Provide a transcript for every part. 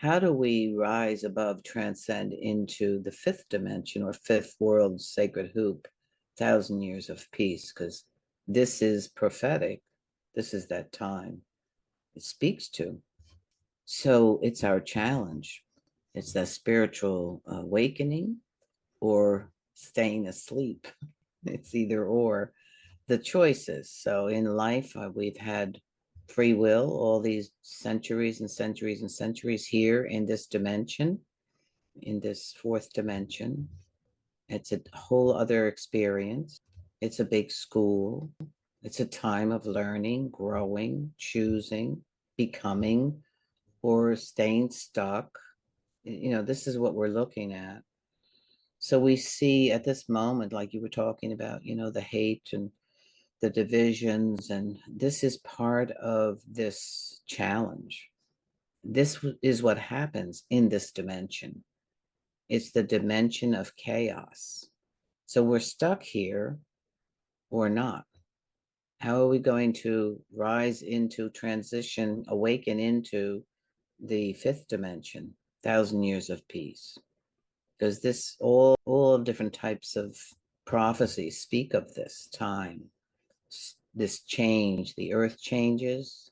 how do we rise above, transcend into the fifth dimension or fifth world sacred hoop, 1,000 years of peace? Because this is prophetic. This is that time it speaks to. So it's our challenge. It's that spiritual awakening or staying asleep. It's either or the choices. So in life, we've had free will all these centuries and centuries and centuries here in this dimension, in this fourth dimension. It's a whole other experience. It's a big school. It's a time of learning, growing, choosing, becoming, or staying stuck. This is what we're looking at. So we see at this moment, like you were talking about, the hate and the divisions, and this is part of this challenge. This is what happens in this dimension. It's the dimension of chaos. So we're stuck here or not. How are we going to rise into, transition, awaken into the fifth dimension, 1,000 years of peace? Because this all different types of prophecies speak of this time, this change. The earth changes.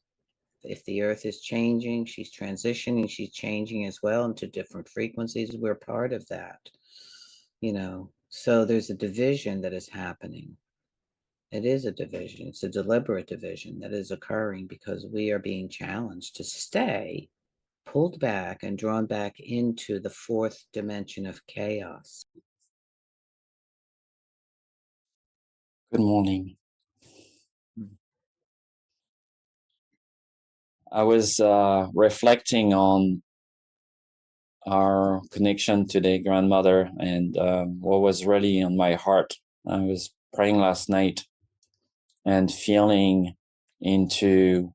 If the earth is changing, she's transitioning, she's changing as well into different frequencies. We're part of that, so there's a division that is happening. It is a division. It's a deliberate division that is occurring because we are being challenged to stay pulled back and drawn back into the fourth dimension of chaos. Good morning. I was reflecting on our connection today, grandmother, and what was really on my heart. I was praying last night and feeling into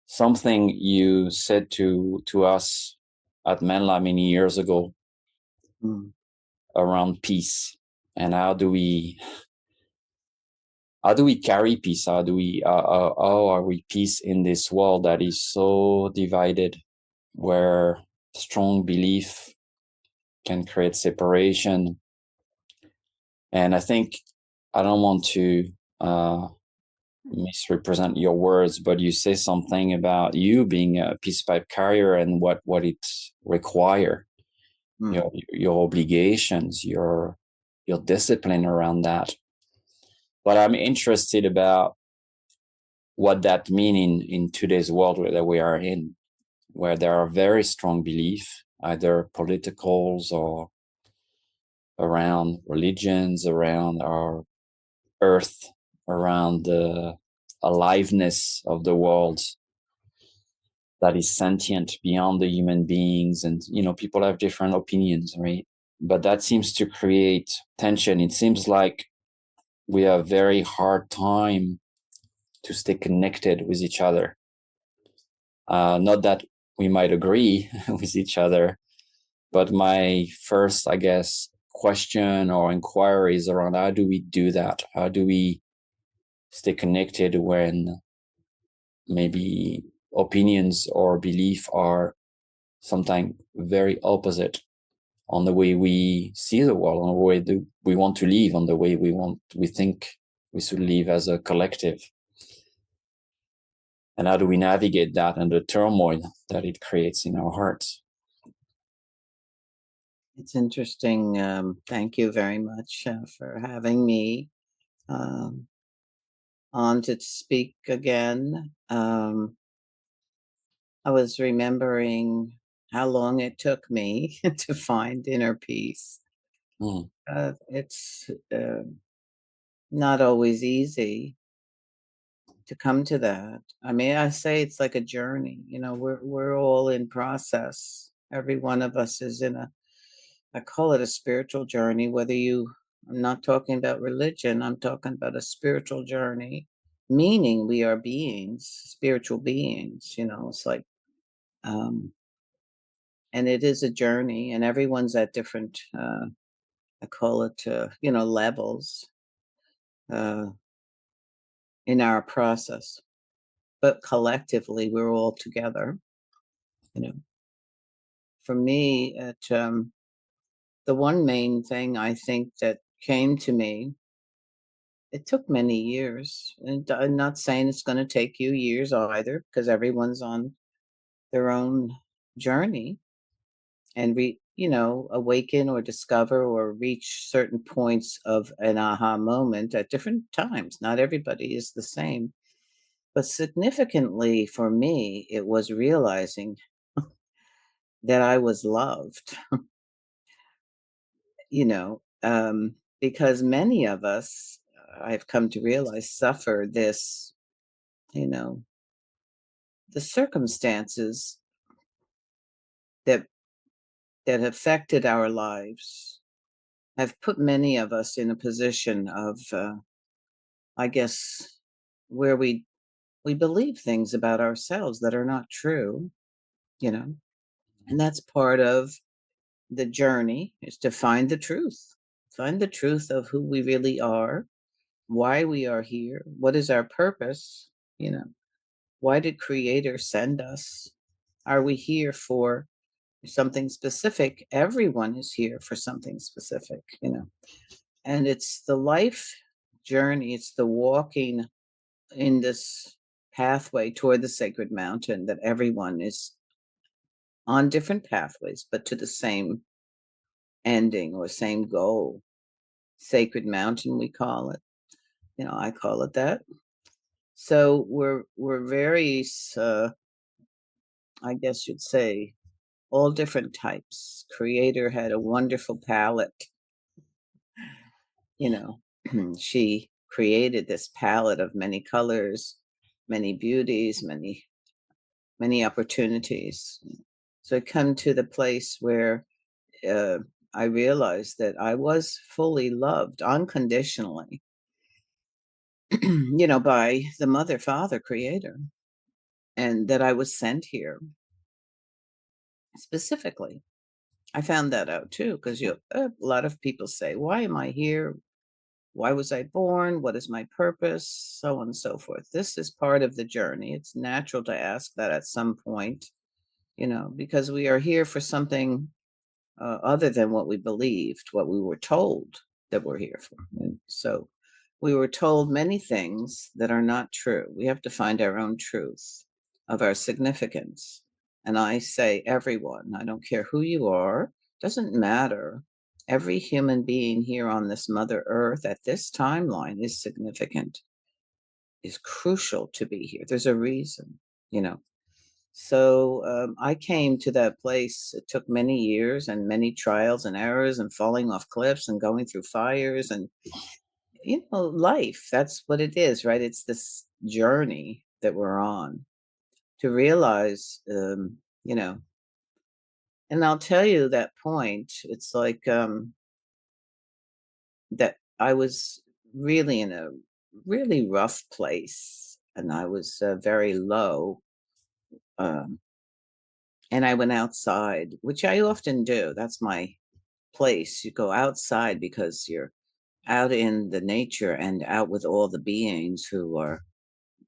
something you said to us at Menla many years ago around peace, and how do we carry peace? How are we peace in this world that is so divided, where strong belief can create separation? And I think, I don't want to misrepresent your words, but you say something about you being a peace pipe carrier and what it require, your obligations, your discipline around that. But I'm interested about what that means in today's world that we are in, where there are very strong beliefs, either politicals or around religions, around our earth, around the aliveness of the world that is sentient beyond the human beings. And, people have different opinions, right? But that seems to create tension. It seems like we have a very hard time to stay connected with each other. Not that we might agree with each other, but my first, I guess, question or inquiry is around how do we do that? How do we stay connected when maybe opinions or belief are sometimes very opposite on the way we see the world, on the way that we want to live, on the way we think we should live as a collective? And how do we navigate that and the turmoil that it creates in our hearts? It's interesting. Thank you very much for having me on to speak again. I was remembering how long it took me to find inner peace. It's not always easy to come to that. I mean, I say it's like a journey. We're all in process. Every one of us is in I call it a spiritual journey, I'm not talking about religion, I'm talking about a spiritual journey, meaning we are beings, spiritual beings, it's like, and it is a journey, and everyone's at different, I call it, levels in our process, but collectively we're all together, for me, the one main thing I think that came to me, it took many years. And I'm not saying it's going to take you years either, because everyone's on their own journey and awaken or discover or reach certain points of an aha moment at different times. Not everybody is the same. But significantly for me, it was realizing that I was loved, you know, because many of us, I've come to realize, suffer this, you know, the circumstances that affected our lives have put many of us in a position of, I guess, where we believe things about ourselves that are not true, you know, and that's part of the journey is to find the truth of who we really are, why we are here, what is our purpose, you know, why did Creator send us? Are we here for something specific? Everyone is here for something specific, you know, and it's the life journey, it's the walking in this pathway toward the sacred mountain that everyone is on different pathways, but to the same ending or same goal. Sacred mountain, we call it. You know, I call it that. So we're very, I guess you'd say, all different types. Creator had a wonderful palette. You know, she created this palette of many colors, many beauties, many opportunities. So I come to the place where uh, I realized that I was fully loved unconditionally, by the mother, father, creator, and that I was sent here specifically. I found that out too, because a lot of people say, "Why am I here? Why was I born? What is my purpose?" So on and so forth. This is part of the journey. It's natural to ask that at some point, because we are here for something other than what we believed, what we were told that we're here for. And so we were told many things that are not true. We have to find our own truth of our significance. And I say, everyone, I don't care who you are, doesn't matter. Every human being here on this Mother Earth at this timeline is significant, is crucial to be here. There's a reason, you know. So I came to that place. It took many years and many trials and errors and falling off cliffs and going through fires and, life. That's what it is, right? It's this journey that we're on to realize, and I'll tell you that point. It's like that I was really in a really rough place and I was very low. Um, And I went outside, which I often do. That's my place. You go outside because you're out in the nature and out with all the beings who are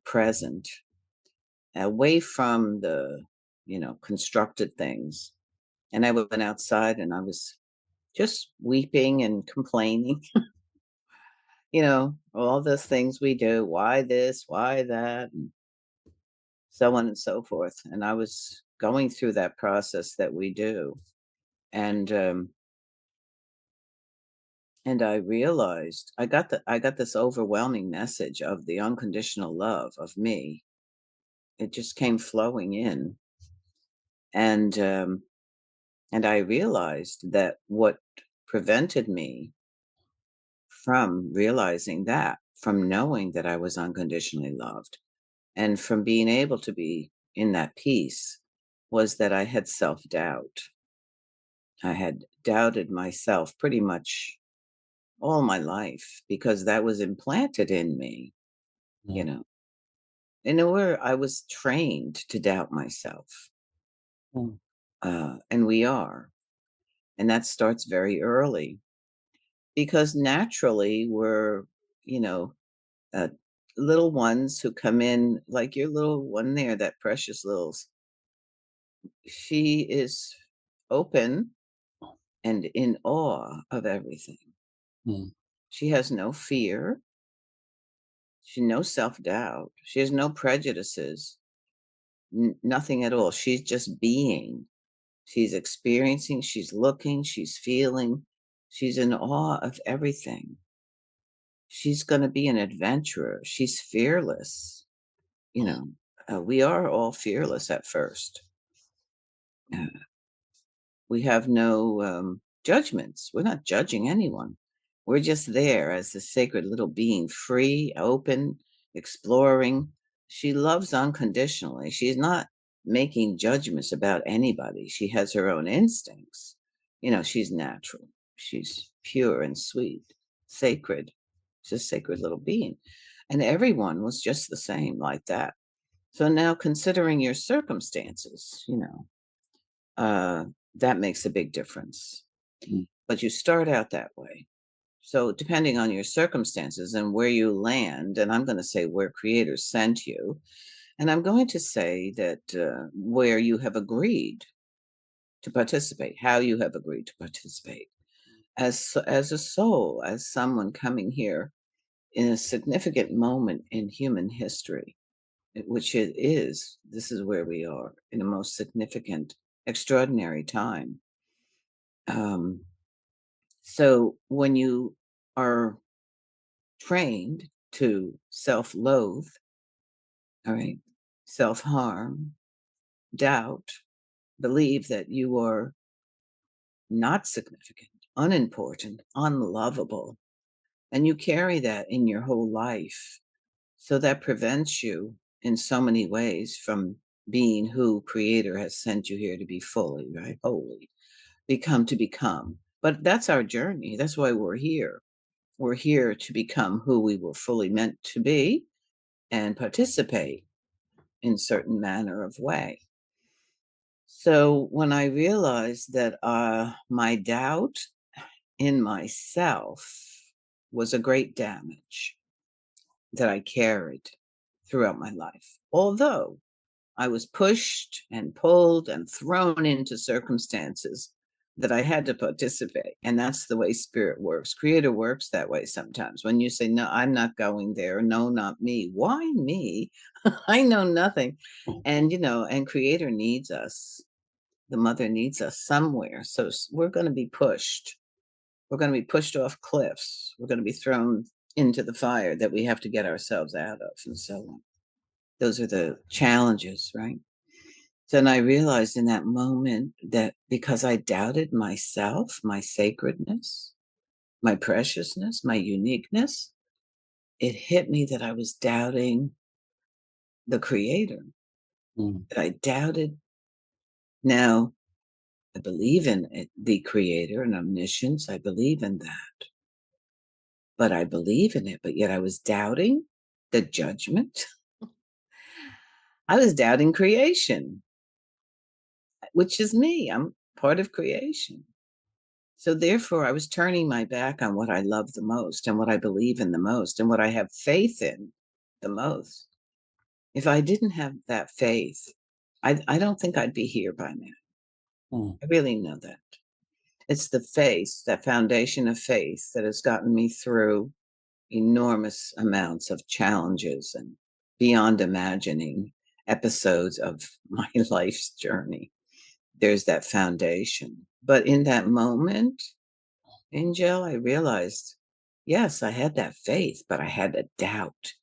present, away from the, constructed things. And I went outside and I was just weeping and complaining, all those things we do. Why this? Why that? And so on and so forth. And I was going through that process that we do. And I realized I got this overwhelming message of the unconditional love of me. It just came flowing in, and I realized that what prevented me from realizing that, from knowing that I was unconditionally loved, and from being able to be in that peace, was that I had self doubt. I had doubted myself pretty much all my life because that was implanted in me, you Mm. know. In a way, I was trained to doubt myself, Mm. and we are. And that starts very early because naturally we're, you know, uh, little ones who come in, like your little one there, that precious little, she is open and in awe of everything. Mm. She has no fear. She no self-doubt. She has no prejudices. Nothing at all. She's just being. She's experiencing, she's looking, she's feeling. She's in awe of everything. She's going to be an adventurer. She's fearless. You know, we are all fearless at first. Uh, we have no judgments. We're not judging anyone. We're just there as the sacred little being, free, open, exploring. She loves unconditionally. She's not making judgments about anybody. She has her own instincts. You know, she's natural. She's pure and sweet, sacred. She's a sacred little being. And everyone was just the same like that. So now considering your circumstances, that makes a big difference. Mm. But you start out that way. So depending on your circumstances and where you land, and I'm going to say where Creator sent you, and I'm going to say that where you have agreed to participate, how you have agreed to participate as a soul, as someone coming here in a significant moment in human history, which it is. This is where we are in a most significant, extraordinary time. So when you are trained to self-loathe, all right, self-harm, doubt, believe that you are not significant, unimportant, unlovable, and you carry that in your whole life. So that prevents you in so many ways from being who Creator has sent you here to be fully, right? Holy, become. But that's our journey. That's why we're here. We're here to become who we were fully meant to be and participate in certain manner of way. So when I realized that my doubt in myself was a great damage that I carried throughout my life, although I was pushed and pulled and thrown into circumstances that I had to participate. And that's the way spirit works. Creator works that way sometimes. When you say, no, I'm not going there. No, not me. Why me? I know nothing. And, and Creator needs us. The mother needs us somewhere. So we're going to be pushed. We're going to be pushed off cliffs. We're going to be thrown into the fire that we have to get ourselves out of, and so on. Those are the challenges, right? So then I realized in that moment that because I doubted myself, my sacredness, my preciousness, my uniqueness, it hit me that I was doubting the Creator, Mm. that I doubted. Now, I believe in it, the Creator and omniscience. I believe in that. But I believe in it, but yet I was doubting the judgment. I was doubting creation, which is me. I'm part of creation. So therefore, I was turning my back on what I love the most and what I believe in the most and what I have faith in the most. If I didn't have that faith, I don't think I'd be here by now. Mm. I really know that. It's the faith, that foundation of faith that has gotten me through enormous amounts of challenges and beyond imagining episodes of my life's journey. There's that foundation. But in that moment, Angel, I realized, yes, I had that faith, but I had a doubt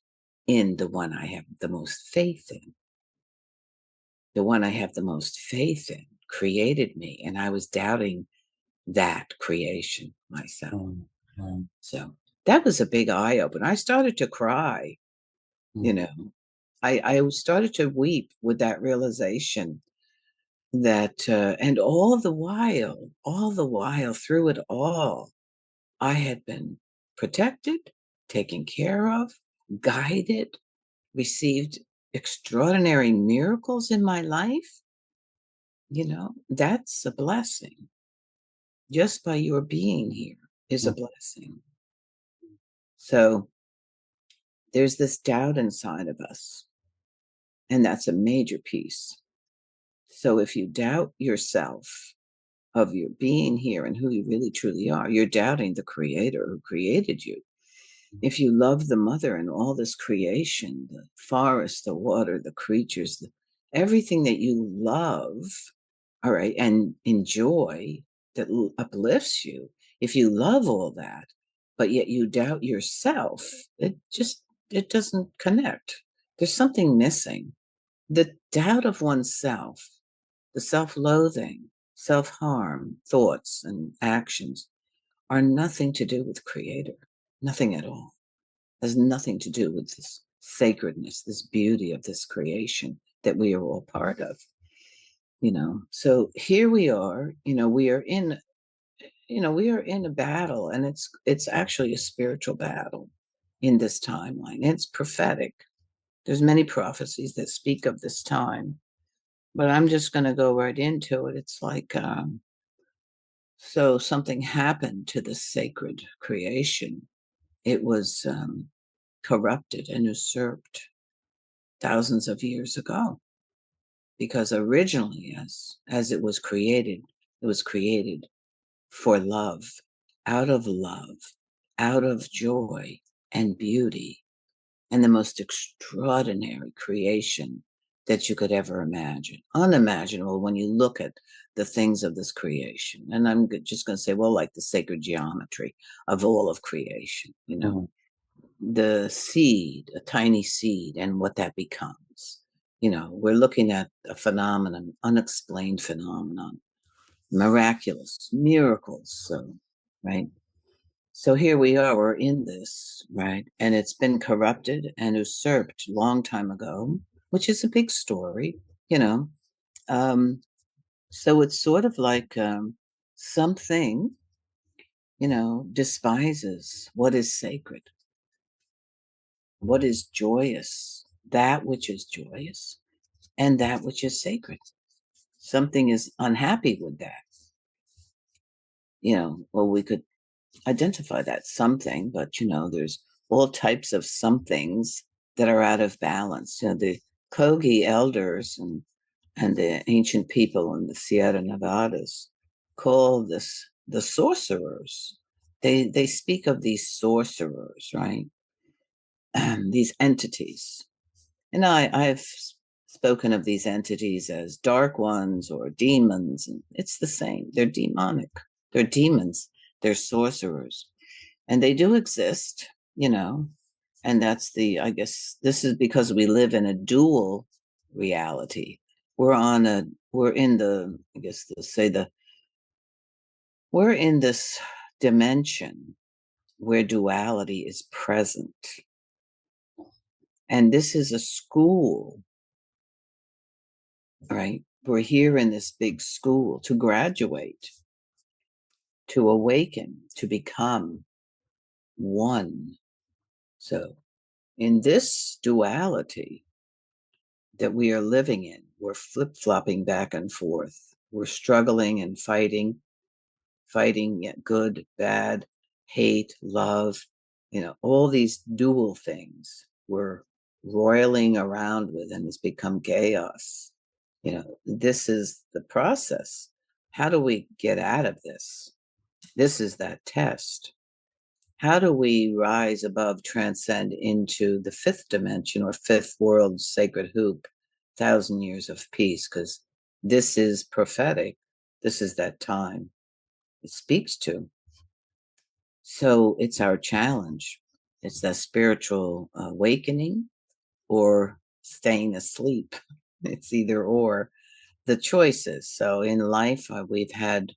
in the one I have the most faith in. The one I have the most faith in created me, and I was doubting that creation myself. Mm. Mm. So that was a big eye opener. I started to cry, you Mm. know. I started to weep with that realization that, and all the while, through it all, I had been protected, taken care of, guided, received extraordinary miracles in my life. That's a blessing. Just by your being here is a Mm. blessing. So there's this doubt inside of us, and that's a major piece. So if you doubt yourself, of your being here and who you really truly are, you're doubting the creator who created you. If you love the mother and all this creation, the forest, the water, the creatures, everything that you love, all right, and enjoy, that uplifts you, if you love all that, but yet you doubt yourself, it doesn't connect. There's something missing. The doubt of oneself, the self-loathing, self-harm, thoughts and actions are nothing to do with Creator. Nothing at all. Has nothing to do with this sacredness, this beauty of this creation that we are all part of. So here we are, we are in, we are in a battle, and it's actually a spiritual battle in this timeline. It's prophetic. There's many prophecies that speak of this time, but I'm just going to go right into it. It's like, so something happened to the sacred creation. It was corrupted and usurped thousands of years ago, because originally, as it was created for love, out of joy and beauty, and the most extraordinary creation that you could ever imagine. Unimaginable when you look at the things of this creation. And I'm just going to say, well, like the sacred geometry of all of creation, the seed, a tiny seed, and what that becomes. We're looking at a phenomenon, unexplained phenomenon, miraculous miracles. So, right. So here we are, we're in this, right? And it's been corrupted and usurped long time ago, which is a big story, you know. So it's sort of like something, despises what is sacred, what is joyous, that which is joyous, and that which is sacred. Something is unhappy with that. Well, we could identify that something, but there's all types of somethings that are out of balance. The Kogi elders and the ancient people in the Sierra Nevadas call this the sorcerers. They speak of these sorcerers, right? These entities. And I've spoken of these entities as dark ones or demons, and it's the same. They're demonic. They're demons. They're sorcerers. And they do exist, and I guess this is because we live in a dual reality. We're in the, I guess to say we're in this dimension where duality is present. And this is a school, right? We're here in this big school to graduate, to awaken, to become one. So in this duality that we are living in, we're flip-flopping back and forth. We're struggling and fighting good, bad, hate, love, all these dual things we're roiling around with, and it's become chaos. This is the process. How do we get out of this? This is that test. How do we rise above, transcend into the fifth dimension or fifth world sacred hoop, 1,000 years of peace? Because this is prophetic. This is that time it speaks to. So it's our challenge. It's that spiritual awakening or staying asleep. It's either or. The choices. So in life, we've had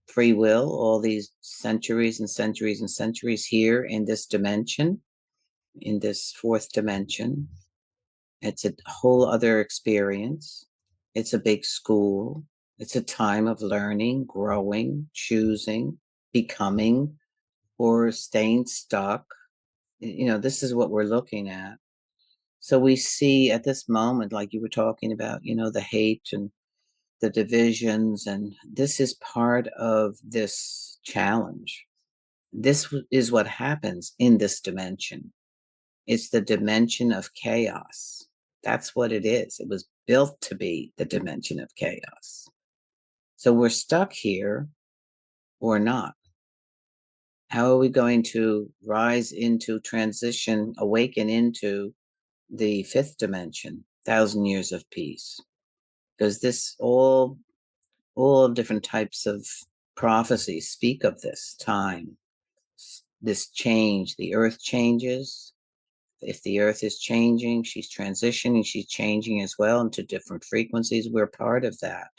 free will all these centuries and centuries and centuries here in this dimension, in this fourth dimension. It's a whole other experience. It's a big school. It's a time of learning, growing, choosing, becoming, or staying stuck. This is what we're looking at. So we see at this moment, like you were talking about, the hate and the divisions, and this is part of this challenge. This is what happens in this dimension. It's the dimension of chaos. That's what it is. It was built to be the dimension of chaos. So we're stuck here or not. How are we going to rise into, transition, awaken into the fifth dimension, 1,000 years of peace? Because this all different types of prophecies speak of this time, this change. The earth changes. If the earth is changing, she's transitioning, she's changing as well into different frequencies. We're part of that,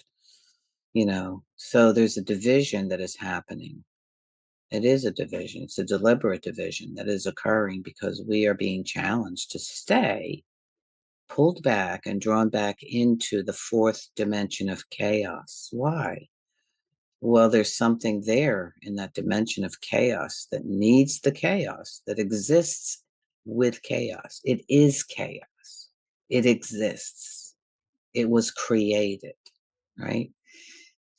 so there's a division that is happening. It is a division. It's a deliberate division that is occurring because we are being challenged to stay pulled back and drawn back into the fourth dimension of chaos. Why? Well, there's something there in that dimension of chaos that needs the chaos, that exists with chaos. It is chaos. It exists. It was created, right?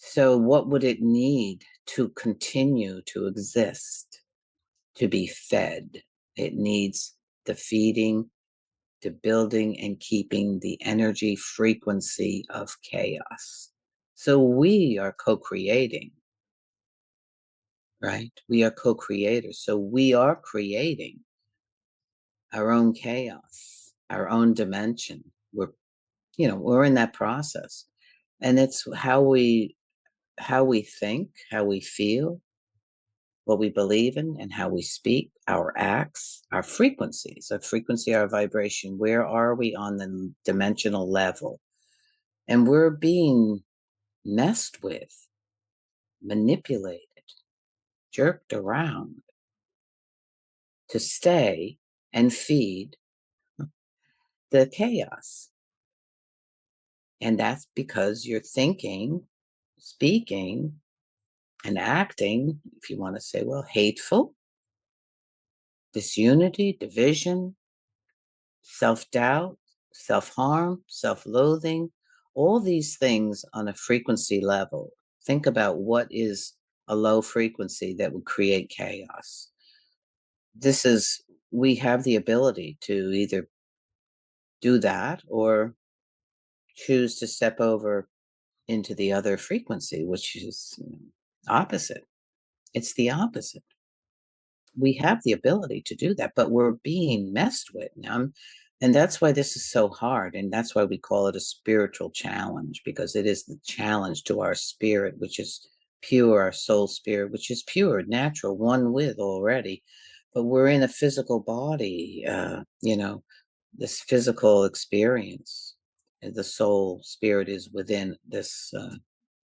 So what would it need to continue to exist, to be fed? It needs the feeding, the building, and keeping the energy frequency of chaos. So we are co-creating, right? We are co-creators. So we are creating our own chaos, our own dimension. We're in that process. And it's how we think, how we feel, what we believe in, and how we speak, our acts, our frequencies, our vibration. Where are we on the dimensional level? And we're being messed with, manipulated, jerked around to stay and feed the chaos. And that's because you're thinking, speaking, and acting, if you want to say, well, hateful, disunity, division, self-doubt, self-harm, self-loathing, all these things on a frequency level. Think about what is a low frequency that would create chaos. We have the ability to either do that or choose to step over into the other frequency, which is opposite. It's the opposite. We have the ability to do that, but we're being messed with now. And that's why this is so hard. And that's why we call it a spiritual challenge, because it is the challenge to our spirit, which is pure, our soul spirit, which is pure, natural, one with already. But we're in a physical body, this physical experience. The soul spirit is within this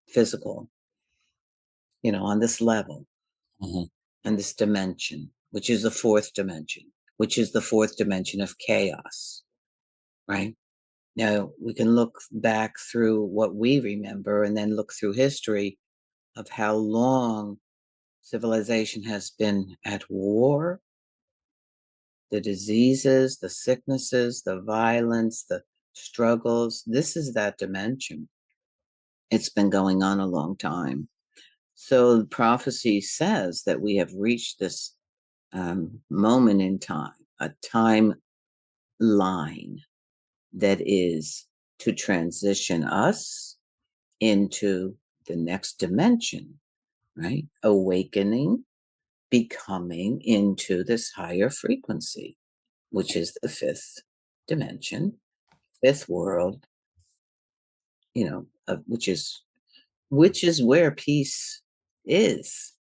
physical, on this level. Mm-hmm. And this dimension, which is the fourth dimension, which is the fourth dimension of chaos, right? Now, we can look back through what we remember and then look through history of how long civilization has been at war, the diseases, the sicknesses, the violence, the struggles. This is that dimension. It's been going on a long time. So the prophecy says that we have reached this moment in time, a timeline that is to transition us into the next dimension, right? Awakening, becoming into this higher frequency, which is the fifth dimension, fifth world, which is where peace is,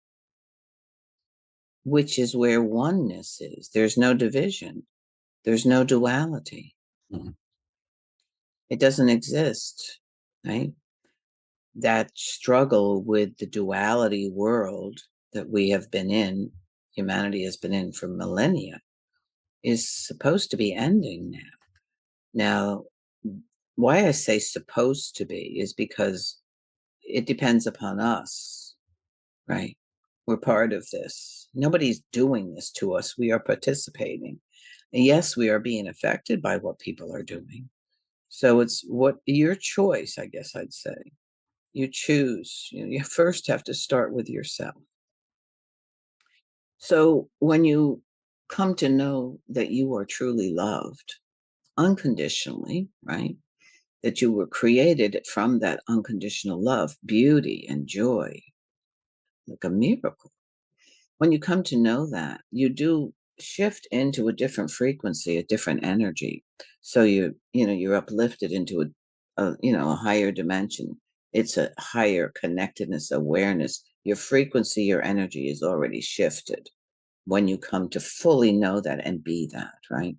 which is where oneness is. There's no division. There's no duality. Mm-hmm. It doesn't exist, right? That struggle with the duality world that we have been in, humanity has been in for millennia, is supposed to be ending now. Now, why I say supposed to be is because it depends upon us, right? We're part of this. Nobody's doing this to us. We are participating. And yes, we are being affected by what people are doing. So it's what your choice, I guess I'd say. You choose. You first have to start with yourself. So when you come to know that you are truly loved unconditionally, right? that you were created from that unconditional love, beauty, and joy, like a miracle. When you come to know that, you do shift into a different frequency, a different energy. So you're uplifted into a higher dimension. It's a higher connectedness, awareness. Your frequency, your energy is already shifted when you come to fully know that and be that, right?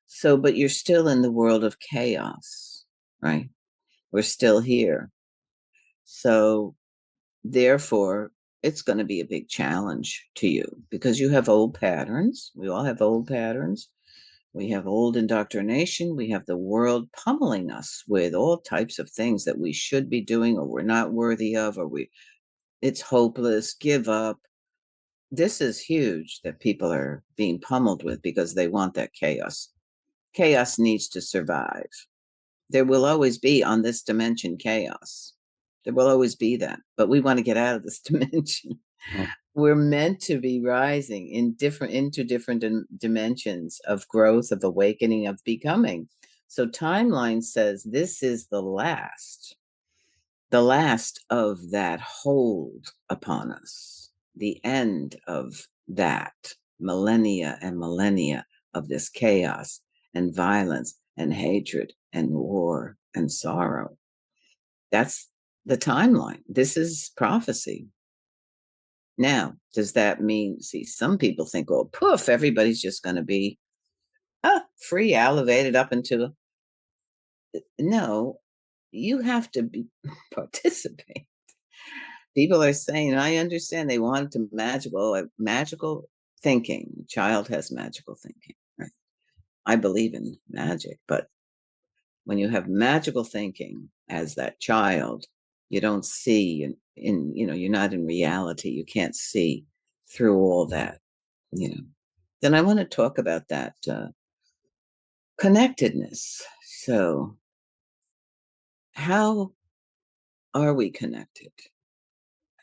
So, but you're still in the world of chaos, right? We're still here. So therefore, it's going to be a big challenge to you because you have old patterns. We all have old patterns. We have old indoctrination. We have the world pummeling us with all types of things that we should be doing or we're not worthy of, or it's hopeless, give up. This is huge that people are being pummeled with because they want that chaos. Chaos needs to survive. There will always be on this dimension chaos. There will always be that, but we want to get out of this dimension. We're meant to be rising into different dimensions of growth, of awakening, of becoming. So timeline says this is the last of that hold upon us, the end of that millennia and millennia of this chaos and violence and hatred and war and sorrow. That's the timeline. This is prophecy. Now, does that mean, see, some people think, oh, poof, everybody's just going to be free, elevated up into. No, you have to participate. People are saying, I understand they want to magical thinking. Child has magical thinking. Right? I believe in magic, but when you have magical thinking as that child, you don't see you're not in reality. You can't see through all that, Then I want to talk about that connectedness. So how are we connected?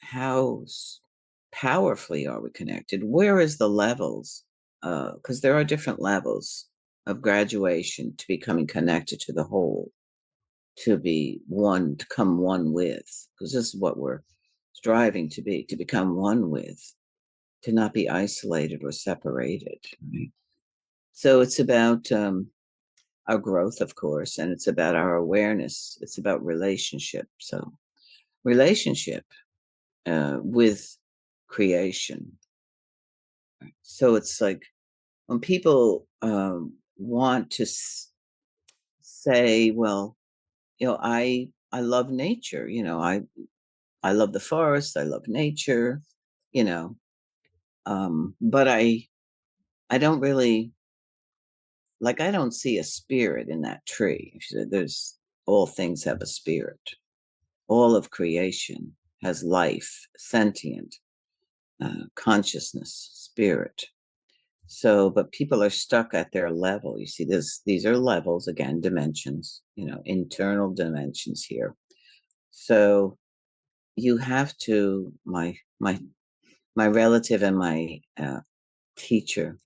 How powerfully are we connected? Where is the levels? Because there are different levels of graduation to becoming connected to the whole, to be one, to come one with, because this is what we're striving to be, to become one with, to not be isolated or separated. Right? So it's about our growth, of course, and it's about our awareness. It's about relationship. So relationship with creation. So it's like when people want to say, well, I love nature. I love the forest. I love nature. You know, but I don't really like. I don't see a spirit in that tree. There's all things have a spirit. All of creation has life, sentient, consciousness, spirit. So, but people are stuck at their level. You see, these are levels, again, dimensions, internal dimensions here. So you have to, my relative and my teacher,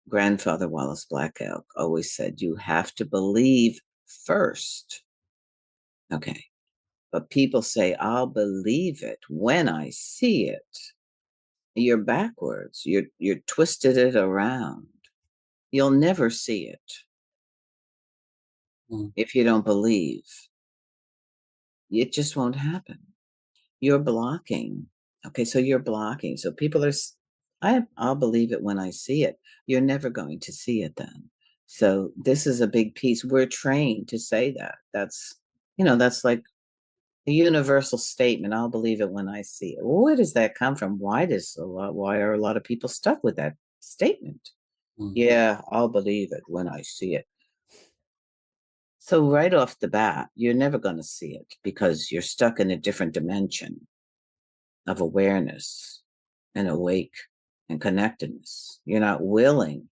grandfather Wallace Black Elk, always said, you have to believe first. Okay. But people say, I'll believe it when I see it. You're backwards. You're twisted it around. You'll never see it if you don't believe. It just won't happen. You're blocking. Okay, so you're blocking. So people I'll believe it when I see it. You're never going to see it then. So this is a big piece. We're trained to say that. That's like a universal statement. I'll believe it when I see it. Well, where does that come from? Why are a lot of people stuck with that statement? Yeah, I'll believe it when I see it. So right off the bat, you're never going to see it because you're stuck in a different dimension of awareness and awake and connectedness. You're not willing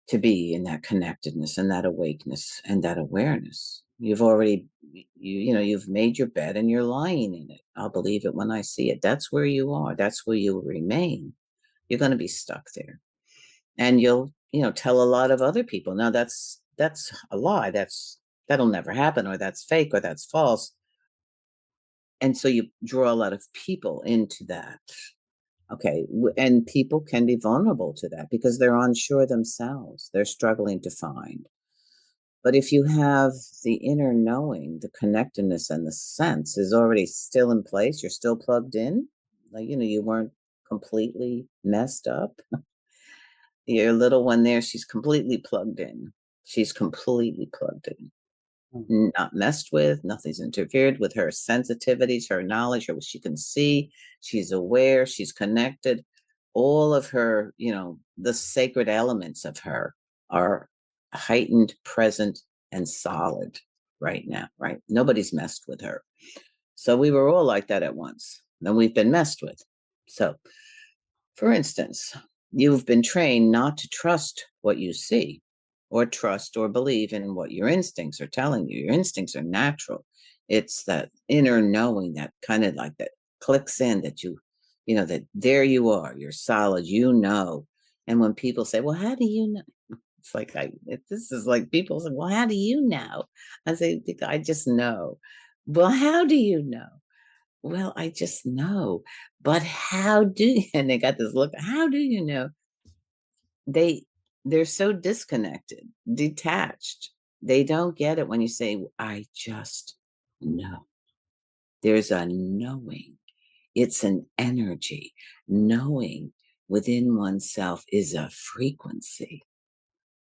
to be in that connectedness and that awakeness and that awareness. You've already, you've made your bed and you're lying in it. I'll believe it when I see it. That's where you are. That's where you'll remain. You're going to be stuck there. And you'll, tell a lot of other people. Now that's a lie. That's that'll never happen, or that's fake, or that's false. And so you draw a lot of people into that. Okay. And people can be vulnerable to that because they're unsure themselves. They're struggling to find. But if you have the inner knowing, the connectedness and the sense is already still in place, you're still plugged in, like, you weren't completely messed up. Your little one there, she's completely plugged in. She's completely plugged in. Not messed with, nothing's interfered with her sensitivities, her knowledge, her what she can see. She's aware, she's connected. All of her, the sacred elements of her are heightened, present, and solid right now, right? Nobody's messed with her. So we were all like that at once. Then we've been messed with. So, for instance, you've been trained not to trust what you see or trust or believe in what your instincts are telling you. Your instincts are natural. It's that inner knowing that kind of like that clicks in that that there you are, you're solid, And when people say, well, how do you know? It's like, this is like people say, well, how do you know? I say, I just know. Well, how do you know? Well, I just know. But how do you? And they got this look, how do you know? They're so disconnected, detached. They don't get it when you say, I just know. There's a knowing. It's an energy. Knowing within oneself is a frequency.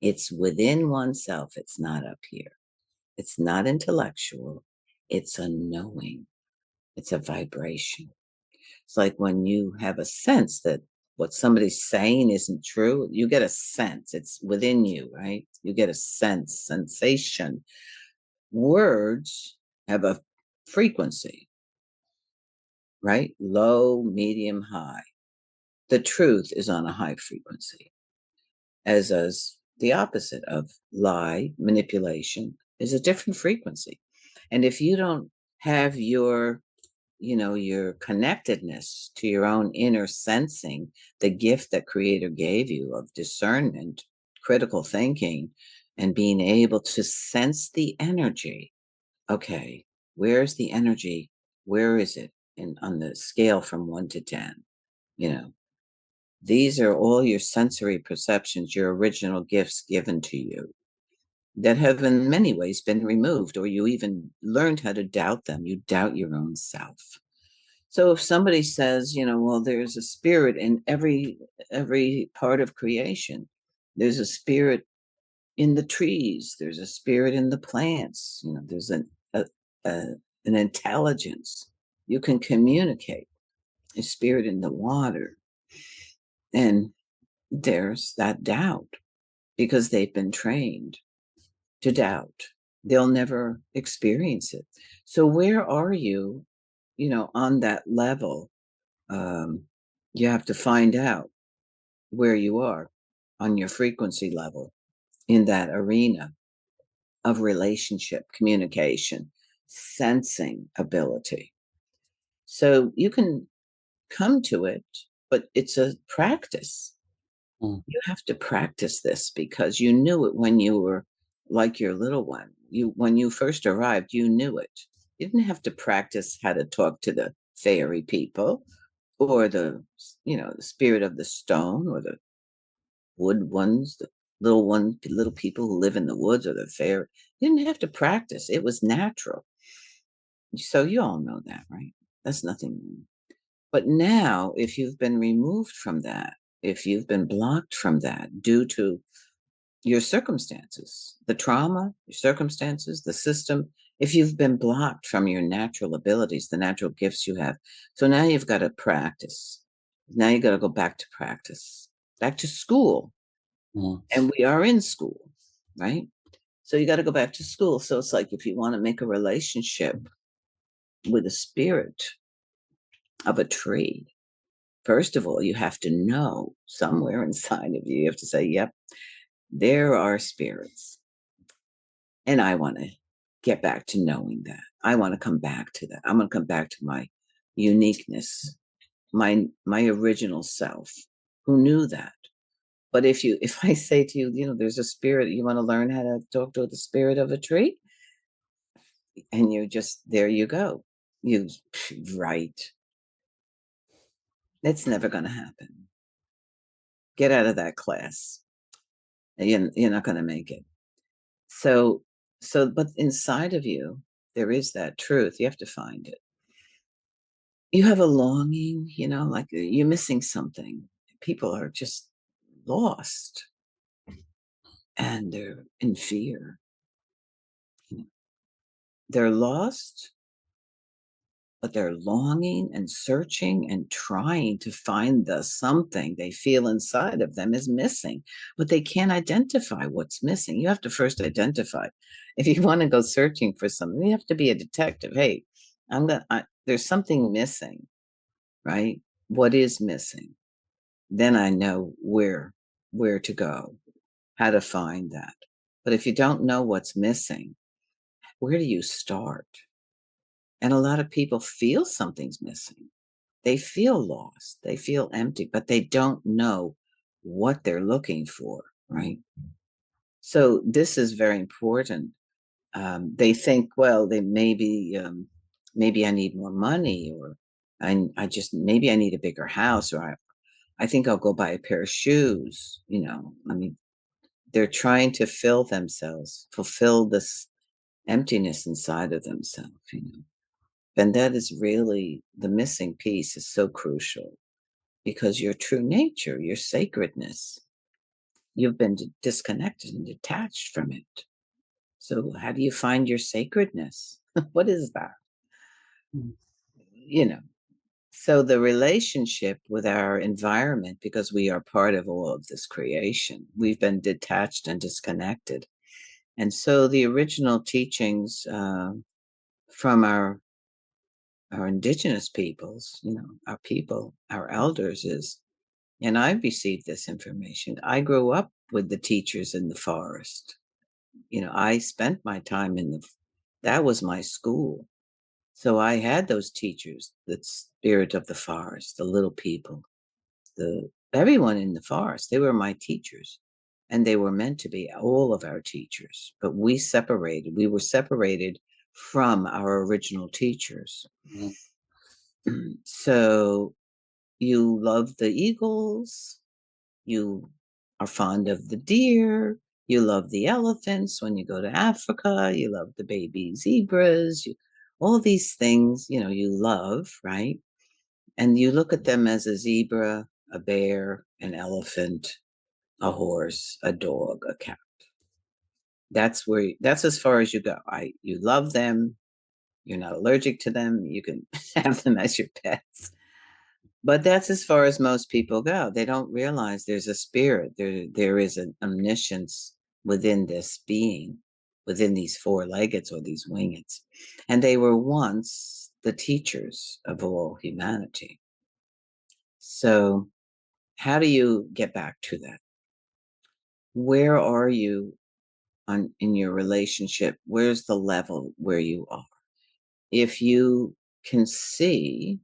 It's within oneself. It's not up here. It's not intellectual. It's a knowing. It's a vibration. It's like when you have a sense that what somebody's saying isn't true, you get a sense. It's within you, right? You get a sense, sensation. Words have a frequency, right? Low, medium, high. The truth is on a high frequency, as is the opposite of lie, manipulation, is a different frequency. And if you don't have your connectedness to your own inner sensing, the gift that Creator gave you of discernment, critical thinking, and being able to sense the energy. Okay, where's the energy? Where is it? And on the scale from 1 to 10, you know, these are all your sensory perceptions, your original gifts given to you that have in many ways been removed, or you even learned how to doubt them. You doubt your own self. So if somebody says, well, there's a spirit in every part of creation. There's a spirit in the trees. There's a spirit in the plants. There's an intelligence. You can communicate. A spirit in the water. And there's that doubt because they've been trained to doubt. They'll never experience it. So where are you, on that level? You have to find out where you are on your frequency level in that arena of relationship, communication, sensing ability. So you can come to it, but it's a practice. You have to practice this because you knew it when you were like your little one. When you first arrived, you knew it. You didn't have to practice how to talk to the fairy people or the spirit of the stone or the wood ones, the little people who live in the woods or the fairy. You didn't have to practice. It was natural. So you all know that, right? That's nothing new. But now, if you've been removed from that, if you've been blocked from that due to your circumstances, the trauma, your circumstances, the system, if you've been blocked from your natural abilities, the natural gifts you have. So now you've got to practice. Now you got to go back to practice, back to school. And we are in school, right? So you got to go back to school. So it's like if you want to make a relationship with the spirit of a tree, first of all, you have to know somewhere inside of you, you have to say, yep, there are spirits. And I want to get back to knowing that. I want to come back to that. I'm going to come back to my uniqueness, my original self who knew that. But if I say to you, there's a spirit, you want to learn how to talk to the spirit of a tree, And you just, there you go. You, right. It's never going to happen. Get out of that class. You're not going to make it. So, but inside of you, there is that truth. You have to find it. You have a longing, like you're missing something. People are just lost and they're in fear. They're lost, but they're longing and searching and trying to find the something they feel inside of them is missing, but they can't identify what's missing. You have to first identify. If you want to go searching for something, you have to be a detective. Hey, there's something missing, right? What is missing? Then I know where to go, how to find that. But if you don't know what's missing, where do you start? And a lot of people feel something's missing. They feel lost, they feel empty, but they don't know what they're looking for, right? So this is very important. They think, well, maybe I need more money, or I just, maybe I need a bigger house, or I think I'll go buy a pair of shoes. I mean, they're trying to fulfill this emptiness inside of themselves. And that is really the missing piece, is so crucial, because your true nature, your sacredness, you've been disconnected and detached from it. So how do you find your sacredness? What is that? Mm. So the relationship with our environment, because we are part of all of this creation, we've been detached and disconnected. And so the original teachings from our indigenous peoples, our people, our elders is, and I've received this information. I grew up with the teachers in the forest. I spent my time that was my school. So I had those teachers, the spirit of the forest, the little people, everyone in the forest. They were my teachers, and they were meant to be all of our teachers. But we were separated from our original teachers. Mm. So you love the eagles, you are fond of the deer, you love the elephants when you go to Africa, you love the baby zebras, all these things, you love, right? And you look at them as a zebra, a bear, an elephant, a horse, a dog, a cat. That's as far as you go. You love them, you're not allergic to them, you can have them as your pets. But that's as far as most people go. They don't realize there's a spirit. There is an omniscience within this being, within these four-leggeds or these wingeds. And they were once the teachers of all humanity. So how do you get back to that? Where are you in your relationship? Where's the level where you are? If you can see,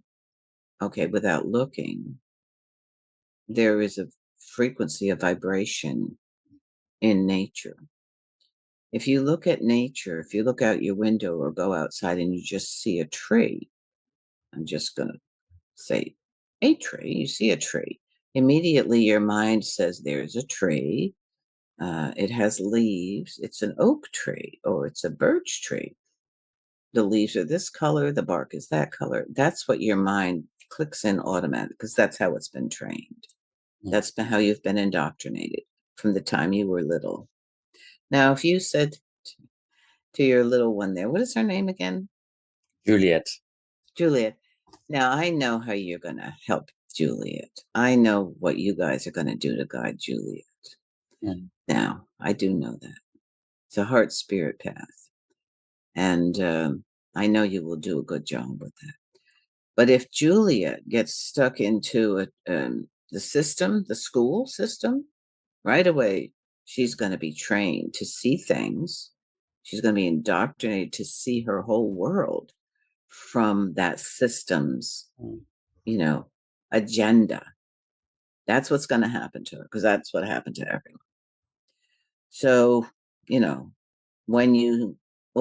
okay, without looking, there is a frequency, a vibration in nature. If you look at nature, if you look out your window or go outside and you just see a tree, I'm just going to say a tree, you see a tree. Immediately your mind says there's a tree. It has leaves. It's an oak tree or it's a birch tree. The leaves are this color, the bark is that color. That's what your mind clicks in automatically, because that's how it's been trained. That's been how you've been indoctrinated from the time you were little. Now, if you said to your little one there, what is her name again? Juliet. Juliet. Now, I know how you're going to help Juliet. I know what you guys are going to do to guide Juliet. Mm. Now, I do know that. It's a heart spirit path. And I know you will do a good job with that. But if Juliet gets stuck into the system, the school system, right away, she's going to be trained to see things. She's going to be indoctrinated to see her whole world from that system's, agenda. That's what's going to happen to her, because that's what happened to everyone. So, when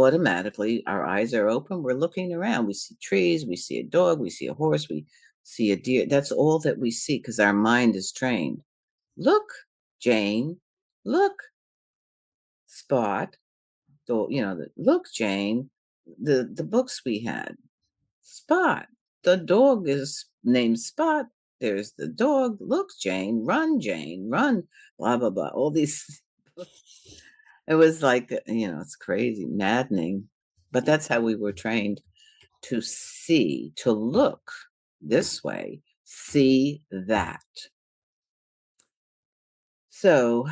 automatically our eyes are open. We're looking around. We see trees, we see a dog, we see a horse, we see a deer. That's all that we see because our mind is trained. Look, Jane, look, Spot. Look, Jane, the books we had. Spot. The dog is named Spot. There's the dog. Look, Jane, run, blah, blah, blah. All these. It was like, it's crazy, maddening. But that's how we were trained to see, to look this way, see that. So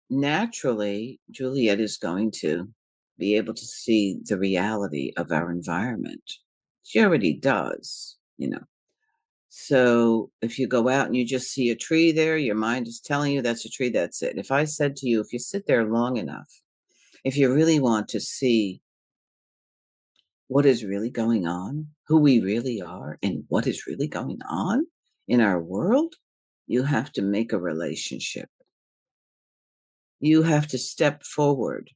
naturally, Juliet is going to be able to see the reality of our environment. She already does. So if you go out and you just see a tree there, your mind is telling you that's a tree, that's it. If I said to you, if you sit there long enough, if you really want to see what is really going on, who we really are, and what is really going on in our world, you have to make a relationship. You have to step forward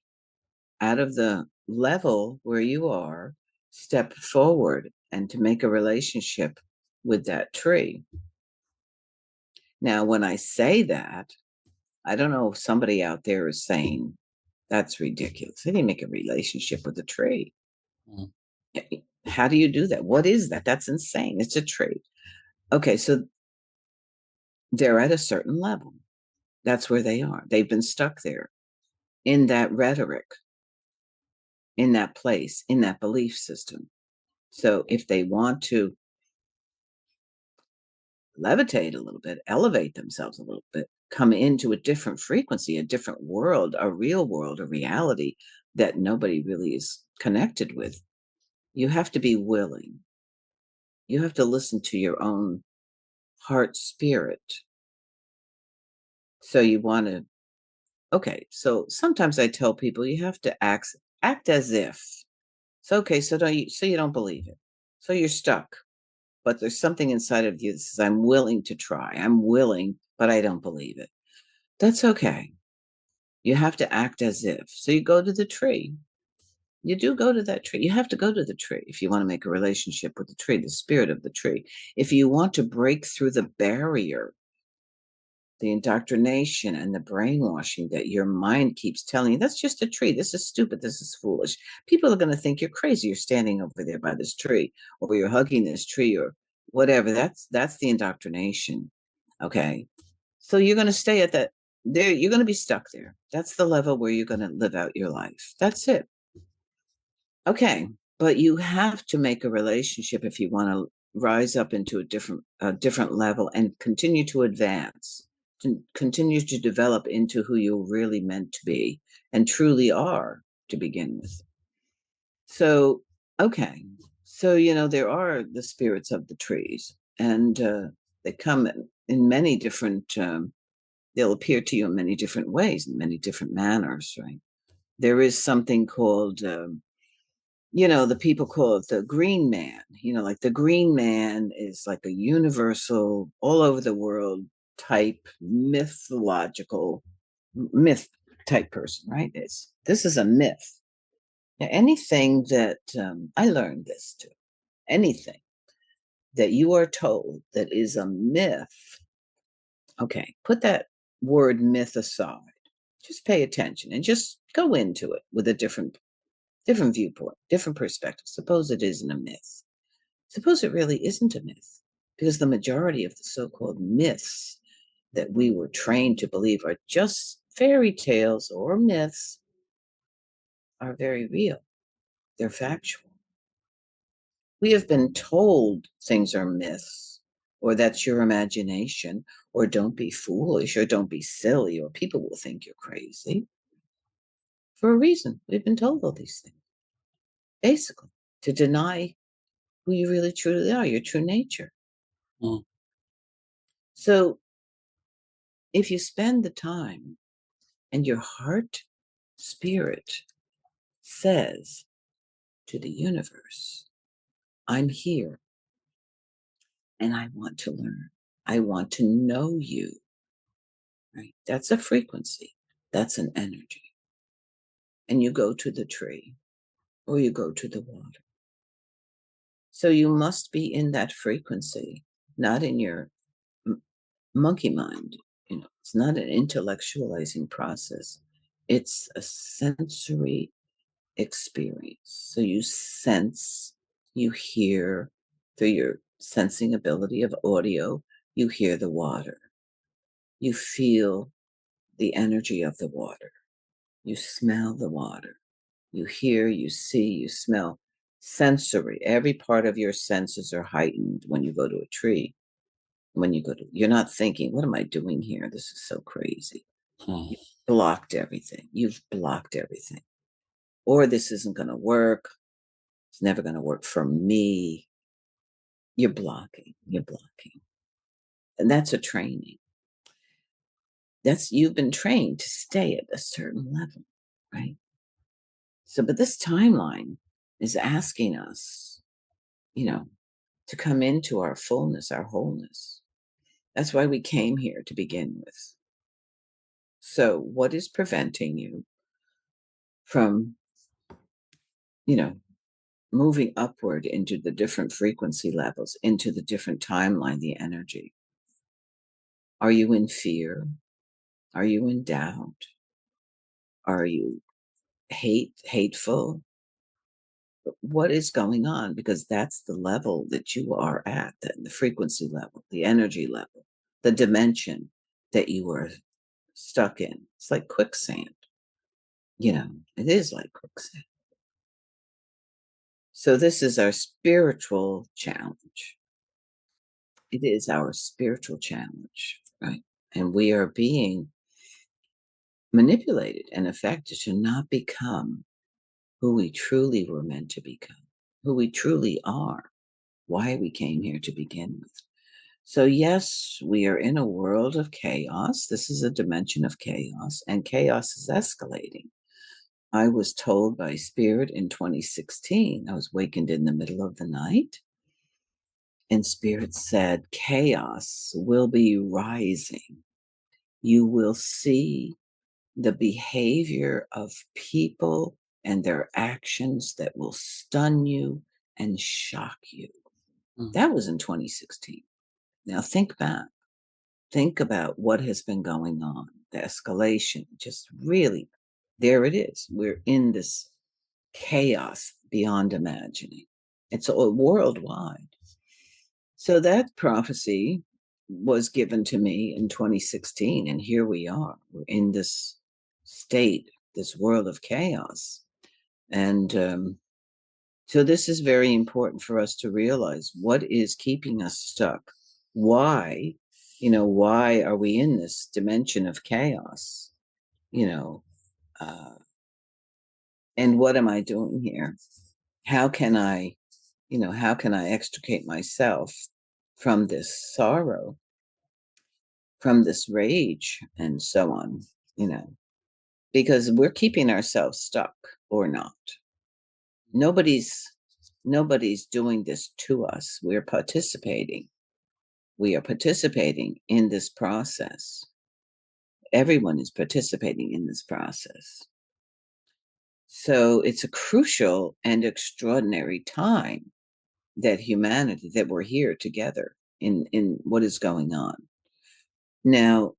out of the level where you are, step forward and to make a relationship with that tree. Now, when I say that, I don't know if somebody out there is saying, that's ridiculous. They didn't make a relationship with a tree. Mm. How do you do that? What is that? That's insane. It's a tree. Okay, so they're at a certain level. That's where they are. They've been stuck there in that rhetoric, in that place, in that belief system. So if they want to levitate a little bit, elevate themselves a little bit, come into a different frequency, a different world, a real world, a reality that nobody really is connected with, you have to be willing. You have to listen to your own heart spirit. So you want to, okay, so sometimes I tell people you have to act as if. So okay, so you don't believe it. So you're stuck. But there's something inside of you that says, I'm willing to try. I'm willing, but I don't believe it. That's okay. You have to act as if. So you go to the tree. You do go to that tree. You have to go to the tree if you want to make a relationship with the tree, the spirit of the tree. If you want to break through the barrier, the indoctrination and the brainwashing that your mind keeps telling you, that's just a tree. This is stupid. This is foolish. People are going to think you're crazy. You're standing over there by this tree, or you're hugging this tree, or whatever. That's the indoctrination. Okay. So you're going to stay at that there. You're going to be stuck there. That's the level where you're going to live out your life. That's it. Okay. But you have to make a relationship if you want to rise up into a different level and continue to advance, to continue to develop into who you're really meant to be and truly are to begin with. So, okay. So, there are the spirits of the trees, and they come in many different, they'll appear to you in many different ways, in many different manners, right? There is something called, the people call it the green man. Like the green man is like a universal, all over the world type, mythological, myth type person, right? This is a myth. Now, anything that I learned this too, anything that you are told that is a myth, okay, put that word myth aside. Just pay attention and just go into it with a different viewpoint, different perspective. Suppose it isn't a myth. Suppose it really isn't a myth, because the majority of the so-called myths that we were trained to believe are just fairy tales or myths are very real. They're factual. We have been told things are myths, or that's your imagination, or don't be foolish, or don't be silly, or people will think you're crazy. For a reason, we've been told all these things. Basically, to deny who you really truly are, your true nature. Mm. So if you spend the time and your heart spirit says to the universe, I'm here and I want to learn. I want to know you. Right? That's a frequency. That's an energy. And you go to the tree or you go to the water. So you must be in that frequency, not in your monkey mind. It's not an intellectualizing process. It's a sensory experience. So you sense, you hear through your sensing ability of audio, you hear the water. You feel the energy of the water. You smell the water. You hear, you see, you smell. Sensory. Every part of your senses are heightened when you go to a tree. You're not thinking, what am I doing here? This is so crazy. Hmm. You've blocked everything. You've blocked everything. Or this isn't going to work. It's never going to work for me. You're blocking. You're blocking. And that's a training. You've been trained to stay at a certain level, right? So, but this timeline is asking us, to come into our fullness, our wholeness. That's why we came here to begin with. So, what is preventing you from, moving upward into the different frequency levels, into the different timeline, the energy? Are you in fear? Are you in doubt? Are you hateful? What is going on? Because that's the level that you are at, the frequency level, the energy level, the dimension that you are stuck in. It's like quicksand. It is like quicksand. So this is our spiritual challenge. It is our spiritual challenge, right? And we are being manipulated and affected to not become who we truly were meant to become, who we truly are, why we came here to begin with. So yes, we are in a world of chaos. This is a dimension of chaos, and chaos is escalating. I was told by Spirit in 2016, I was wakened in the middle of the night, and Spirit said, chaos will be rising. You will see the behavior of people and their actions that will stun you and shock you. That was in 2016. Now think back. Think about what has been going on. The escalation, just really, there it is. We're in this chaos beyond imagining. It's all worldwide. So that prophecy was given to me in 2016, and here we are. We're in this state, this world of chaos. And so this is very important for us to realize what is keeping us stuck. Why, why are we in this dimension of chaos? And what am I doing here? How can I extricate myself from this sorrow, from this rage, and so on, because we're keeping ourselves stuck or not. Nobody's doing this to us. We're participating. We are participating in this process. Everyone is participating in this process. So it's a crucial and extraordinary time that humanity, that we're here together in what is going on. Now,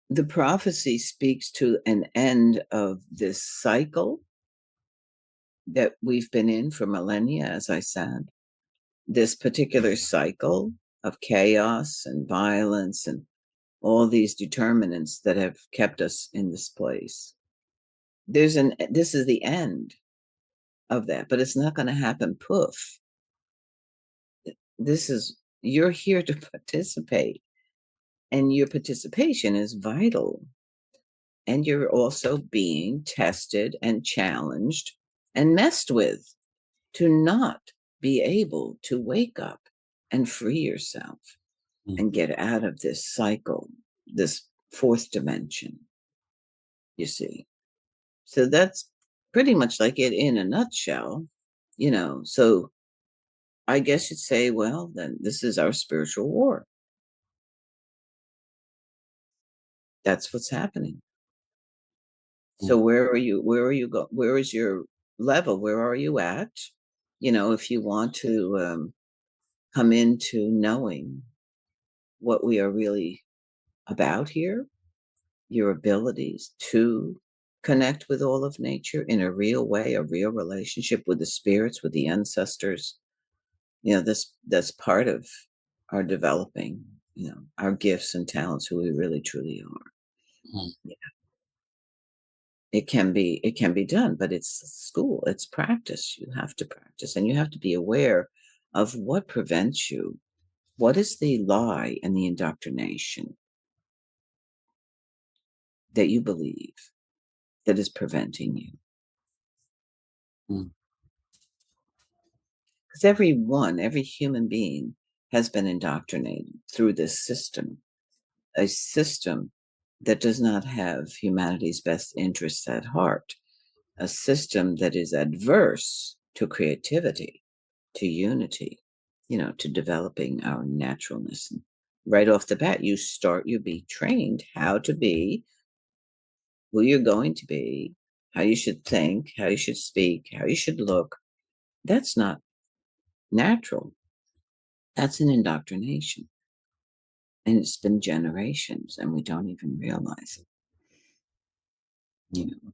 the prophecy speaks to an end of this cycle that we've been in for millennia, as I said, this particular cycle of chaos and violence and all these determinants that have kept us in this place. This is the end of that, but it's not going to happen poof. You're here to participate, and your participation is vital. And you're also being tested and challenged and messed with to not be able to wake up and free yourself and get out of this cycle, this fourth dimension, you see. So that's pretty much like it in a nutshell, So I guess you'd say, well, then this is our spiritual war. That's what's happening. So where are you? Where are you going? Where is your level, where are you at? If you want to come into knowing what we are really about here, your abilities to connect with all of nature in a real way, a real relationship with the spirits, with the ancestors. That's part of our developing, our gifts and talents, who we really truly are. Mm. Yeah. It can be done, but it's school, it's practice. You have to practice, and you have to be aware of what prevents you. What is the lie and the indoctrination that you believe that is preventing you? Mm. Because every human being has been indoctrinated through this system, a system that does not have humanity's best interests at heart, a system that is adverse to creativity, to unity, to developing our naturalness. And right off the bat, you be trained how to be who you're going to be, how you should think, how you should speak, how you should look. That's not natural. That's an indoctrination. And it's been generations, and we don't even realize it. You know.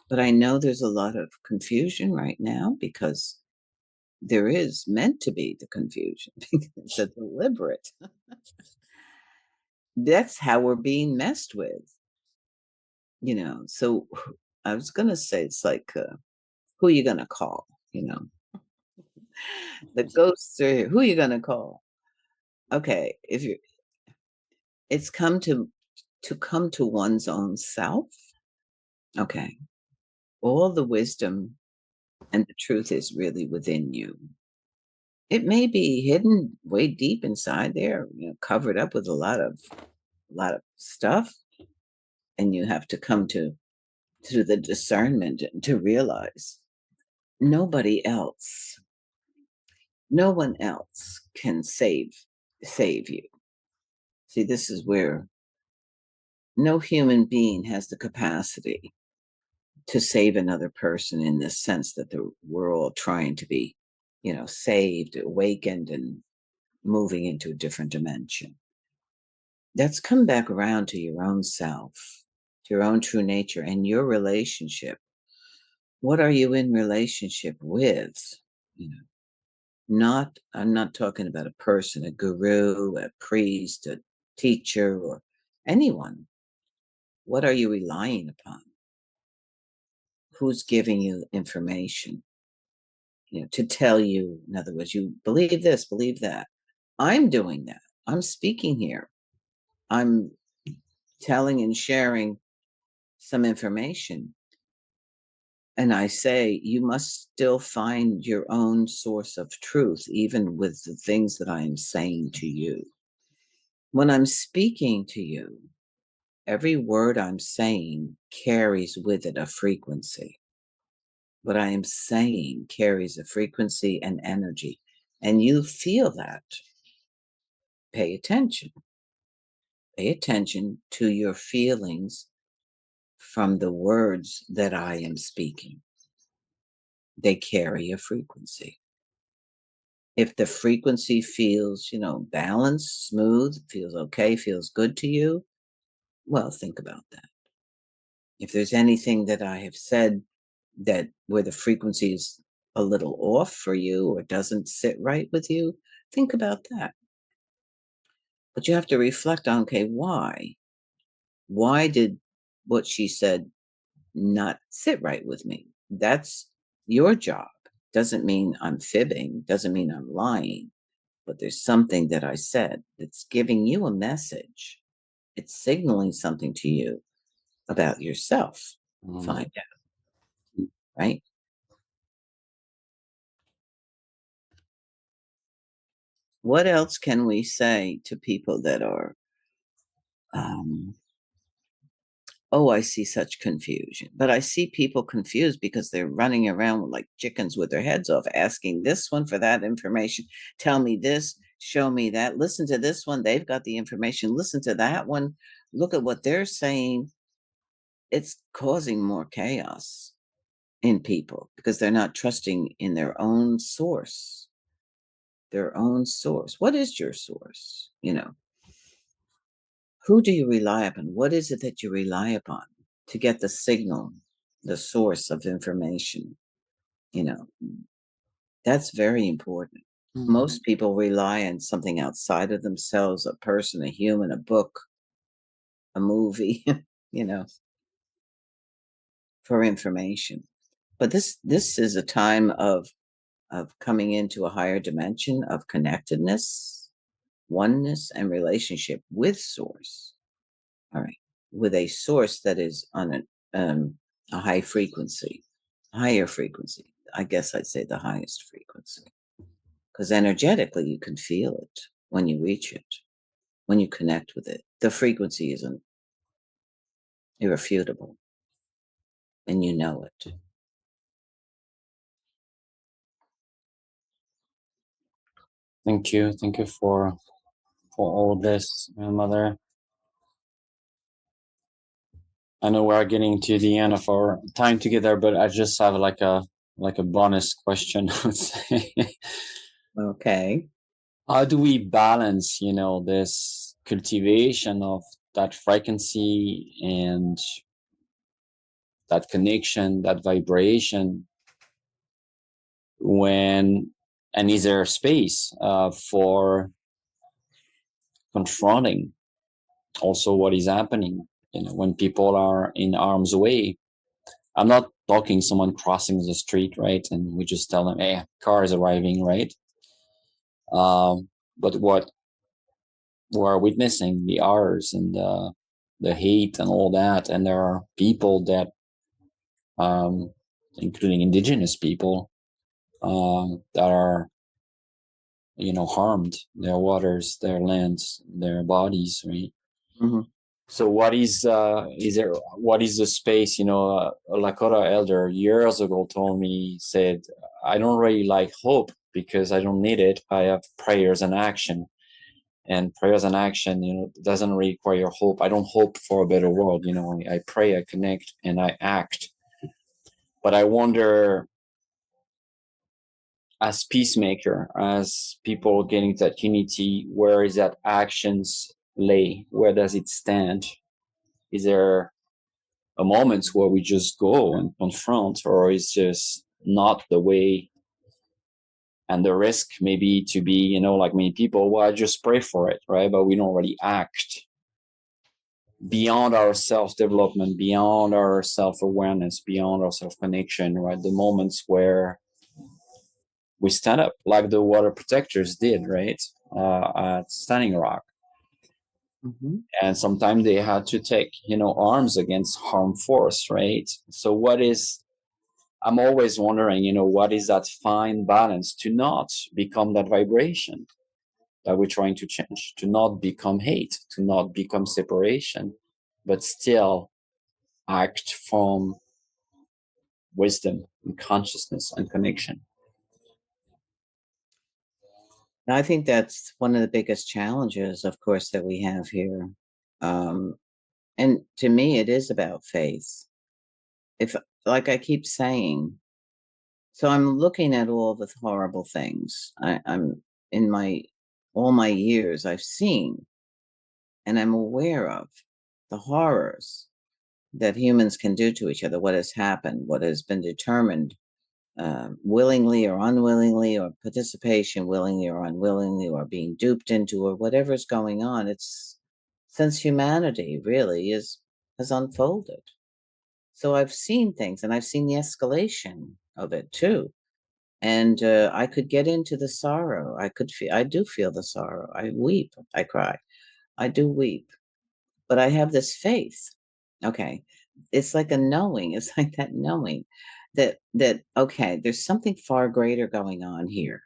But I know there's a lot of confusion right now, because there is meant to be the confusion. It's a deliberate. That's how we're being messed with. So I was going to say, it's like, who you going to call? The ghosts are here. Who you going to call? Okay, if you it's come to one's own self. Okay, all the wisdom and the truth is really within you. It may be hidden way deep inside there, covered up with a lot of stuff, and you have to come to the discernment and to realize nobody else, no one else can save you. See, this is where no human being has the capacity to save another person, in the sense that we're all trying to be, saved, awakened, and moving into a different dimension. That's come back around to your own self, to your own true nature and your relationship. What are you in relationship with? You know, I'm not talking about a person, a guru, a priest, a teacher, or anyone. What are you relying upon? Who's giving you information? To tell you, in other words, you believe this, believe that. I'm doing that. I'm speaking here. I'm telling and sharing some information. And I say, you must still find your own source of truth, even with the things that I am saying to you. When I'm speaking to you, every word I'm saying carries with it a frequency. What I am saying carries a frequency and energy, and you feel that. Pay attention. Pay attention to your feelings from the words that I am speaking. They carry a frequency. If the frequency feels, balanced, smooth, feels okay, feels good to you, well, think about that. If there's anything that I have said that where the frequency is a little off for you or doesn't sit right with you, think about that. But you have to reflect on, okay, why? Why did what she said not sit right with me? That's your job. Doesn't mean I'm fibbing, doesn't mean I'm lying, but there's something that I said that's giving you a message. It's signaling something to you about yourself. Mm. Find out, right? What else can we say to people that are, um, oh, I see such confusion. But I see people confused because they're running around like chickens with their heads off, asking this one for that information. Tell me this, show me that. Listen to this one. They've got the information. Listen to that one. Look at what they're saying. It's causing more chaos. in people because they're not trusting in their own source. Their own source. What is your source? Who do you rely upon? What is it that you rely upon to get the signal, the source of information? That's very important. Most people rely on something outside of themselves, a person, a human, a book, a movie, for information. But this is a time of coming into a higher dimension of connectedness, oneness, and relationship with source. All right. With a source that is on a high frequency, higher frequency. I guess I'd say the highest frequency. Because energetically, you can feel it when you reach it, when you connect with it. The frequency isn't irrefutable, and you know it. Thank you for all this, Mother. I know we're getting to the end of our time together, but I just have like a bonus question. I would say. Okay. How do we balance, this cultivation of that frequency and that connection, that vibration, and is there space for confronting also what is happening, when people are in harm's way? I'm not talking someone crossing the street, right? And we just tell them, hey, car is arriving, right? But what we're witnessing, the hours and the hate and all that, and there are people that, including indigenous people, that are, harmed, their waters, their lands, their bodies, right? Mm-hmm. So what is the space? A Lakota elder years ago told me, said, I don't really like hope because I don't need it. I have prayers and action. And prayers and action, doesn't require hope. I don't hope for a better world. I pray, I connect, and I act. But I wonder, as peacemaker, as people getting that unity, where is that actions lay? Where does it stand? Is there a moment where we just go and confront, or is just not the way? And the risk maybe to be, like many people, well, I just pray for it, right? But we don't really act beyond our self-development, beyond our self-awareness, beyond our self-connection, right? The moments where we stand up like the water protectors did, right? At Standing Rock. Mm-hmm. And sometimes they had to take, arms against harm force, right? So I'm always wondering, what is that fine balance to not become that vibration that we're trying to change, to not become hate, to not become separation, but still act from wisdom and consciousness and connection. I think that's one of the biggest challenges, of course, that we have here. And to me, it is about faith. If, like I keep saying, so I'm looking at all the horrible things I'm in all my years I've seen, and I'm aware of the horrors that humans can do to each other, what has happened, what has been determined, willingly or unwillingly, or participation willingly or unwillingly, or being duped into, or whatever's going on. It's since humanity really has unfolded. So I've seen things, and I've seen the escalation of it too. And I could get into the sorrow. I do feel the sorrow. I weep, I cry, I do weep. But I have this faith. Okay. It's like a knowing. It's like that knowing that okay, there's something far greater going on here.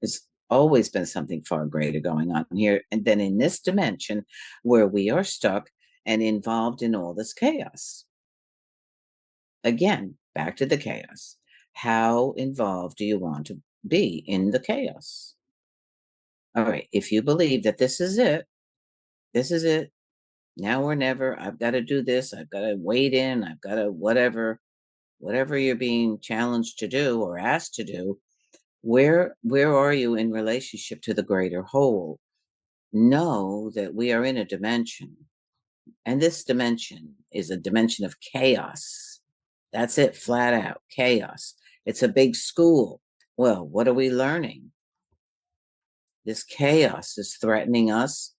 There's always been something far greater going on here. And then in this dimension where we are stuck and involved in all this chaos. Again, back to the chaos. How involved do you want to be in the chaos? All right. If you believe that this is it, now or never, I've got to do this, I've got to wade in, I've got to whatever, whatever you're being challenged to do or asked to do, where are you in relationship to the greater whole? Know that we are in a dimension, and this dimension is a dimension of chaos. That's it, flat out chaos. It's a big school. Well, what are we learning? This chaos is threatening us,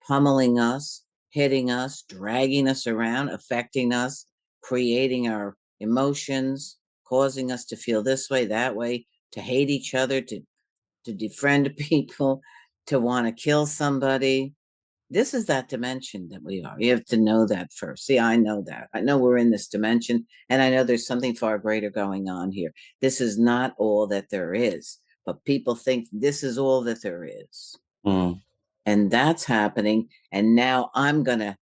pummeling us, hitting us, dragging us around, affecting us, creating our emotions, causing us to feel this way, that way, to hate each other, to defriend people, to want to kill somebody. This is that dimension that we are. You have to know that first. See, I know that. I know we're in this dimension, and I know there's something far greater going on here. This is not all that there is, but people think this is all that there is. And that's happening. And now I'm gonna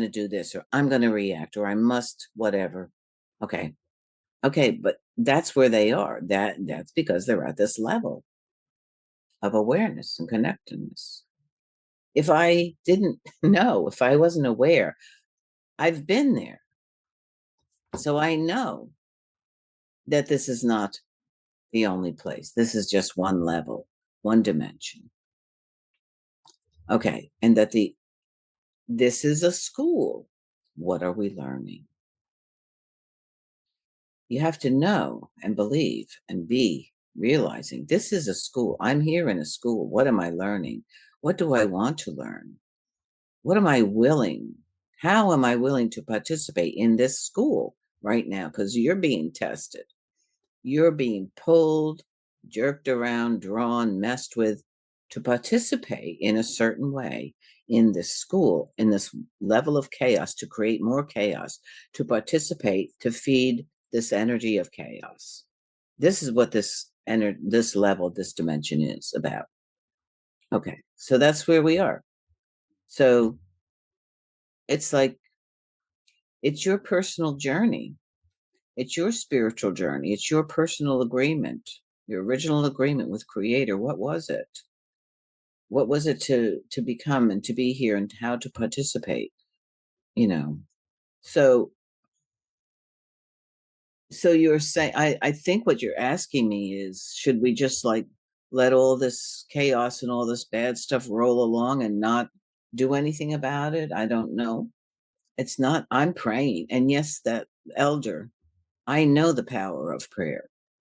do this, or I'm gonna react, or I must whatever. Okay. But that's where they are. That's because they're at this level of awareness and connectedness. If I didn't know, if I wasn't aware, I've been there. So I know that this is not the only place. This is just one level, one dimension. Okay. And that this is a school. What are we learning? You have to know and believe and be realizing this is a school. I'm here in a school. What am I learning? What do I want to learn? What am I willing? How am I willing to participate in this school right now? Because you're being tested. You're being pulled, jerked around, drawn, messed with to participate in a certain way in this school, in this level of chaos, to create more chaos, to participate, to feed this energy of chaos. This is what this level, this dimension is about. Okay, so that's where we are. So it's like, it's your personal journey. It's your spiritual journey. It's your personal agreement, your original agreement with Creator. What was it? What was it to become and to be here and how to participate? You know. So you're saying, I think what you're asking me is, should we just like let all this chaos and all this bad stuff roll along and not do anything about it? I don't know. It's not, I'm praying. And yes, that elder, I know the power of prayer,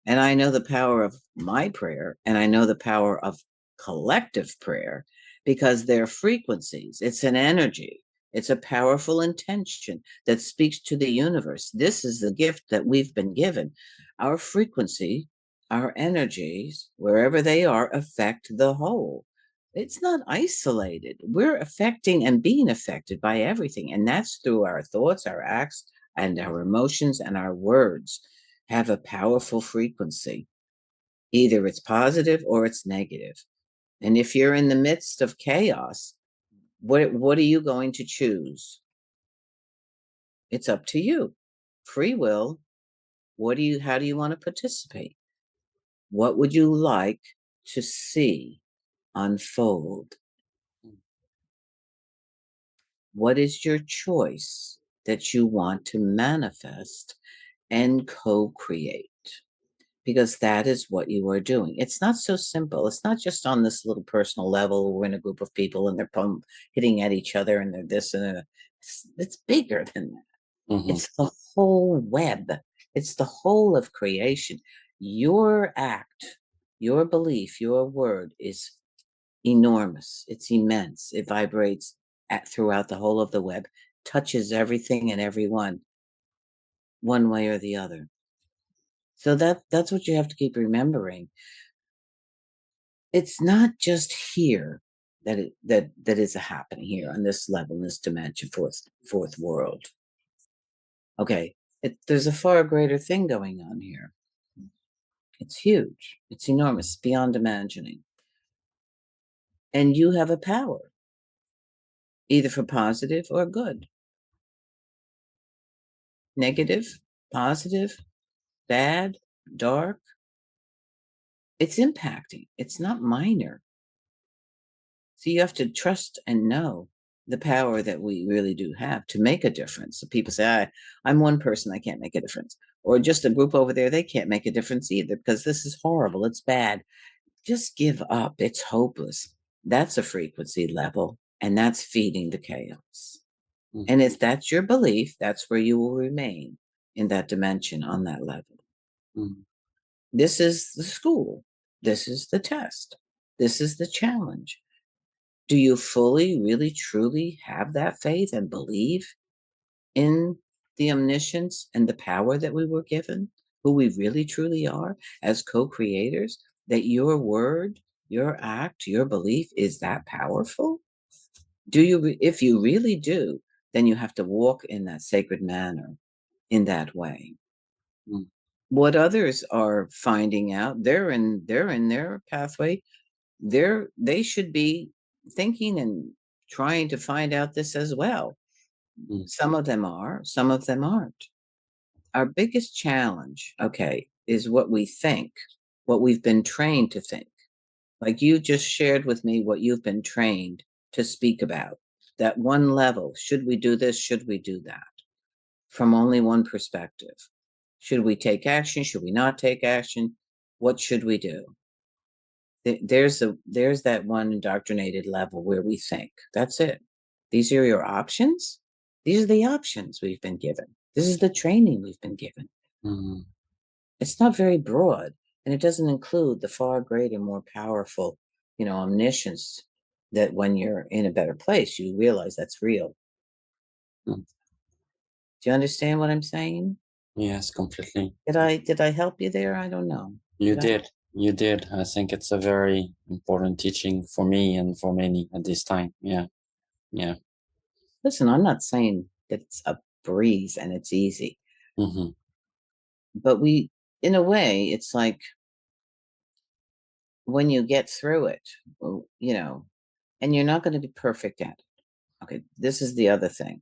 and I know the power of my prayer, and I know the power of collective prayer, because they're frequencies. It's an energy. It's a powerful intention that speaks to the universe. This is the gift that we've been given. Our frequency, our energies, wherever they are, affect the whole. It's not isolated. We're affecting and being affected by everything. And that's through our thoughts, our acts, and our emotions and our words have a powerful frequency. Either it's positive or it's negative. And if you're in the midst of chaos, what are you going to choose? It's up to you. Free will. How do you want to participate? What would you like to see unfold? What is your choice that you want to manifest and co-create? Because that is what you are doing. It's not so simple. It's not just on this little personal level. We're in a group of people and they're hitting at each other and they're this and that. It's bigger than that. Mm-hmm. It's the whole web. It's the whole of creation. Your act, your belief, your word is enormous. It's immense. It vibrates throughout the whole of the web, touches everything and everyone, one way or the other. So that's what you have to keep remembering. It's not just here that is happening here on this level, in this dimension, fourth world. Okay, there's a far greater thing going on here. It's huge. It's enormous, beyond imagining. And you have a power, either for positive or good. Negative, positive, bad, dark. It's impacting. It's not minor. So you have to trust and know the power that we really do have to make a difference. So people say, I'm one person, I can't make a difference. or just a group over there, they can't make a difference either because this is horrible. It's bad. Just give up. It's hopeless. That's a frequency level, and that's feeding the chaos. Mm. And if that's your belief, that's where you will remain in that dimension on that level. Mm. This is the school. This is the test. This is the challenge. Do you fully, really, truly have that faith and believe in the omniscience and the power that we were given, who we really, truly are as co creators? That your word, your act, your belief is that powerful? Do you, if you really do, then you have to walk in that sacred manner in that way. Mm. What others are finding out, they're in their pathway. They should be thinking and trying to find out this as well. Mm. Some of them are, some of them aren't. Our biggest challenge, okay, is what we think, what we've been trained to think. Like you just shared with me what you've been trained to speak about. That one level, should we do this? Should we do that? From only one perspective. Should we take action? Should we not take action? What should we do? There's that one indoctrinated level where we think. That's it. These are your options. These are the options we've been given. This is the training we've been given. Mm. It's not very broad, and it doesn't include the far greater, more powerful, omniscience that when you're in a better place, you realize that's real. Mm. Do you understand what I'm saying? Yes, completely. Did I help you there? I don't know. You Did I? did. You did. I think it's a very important teaching for me and for many at this time. Yeah. Yeah. Listen, I'm not saying that it's a breeze and it's easy, Mm-hmm. but in a way, it's like when you get through it, and you're not going to be perfect at it. Okay, this is the other thing.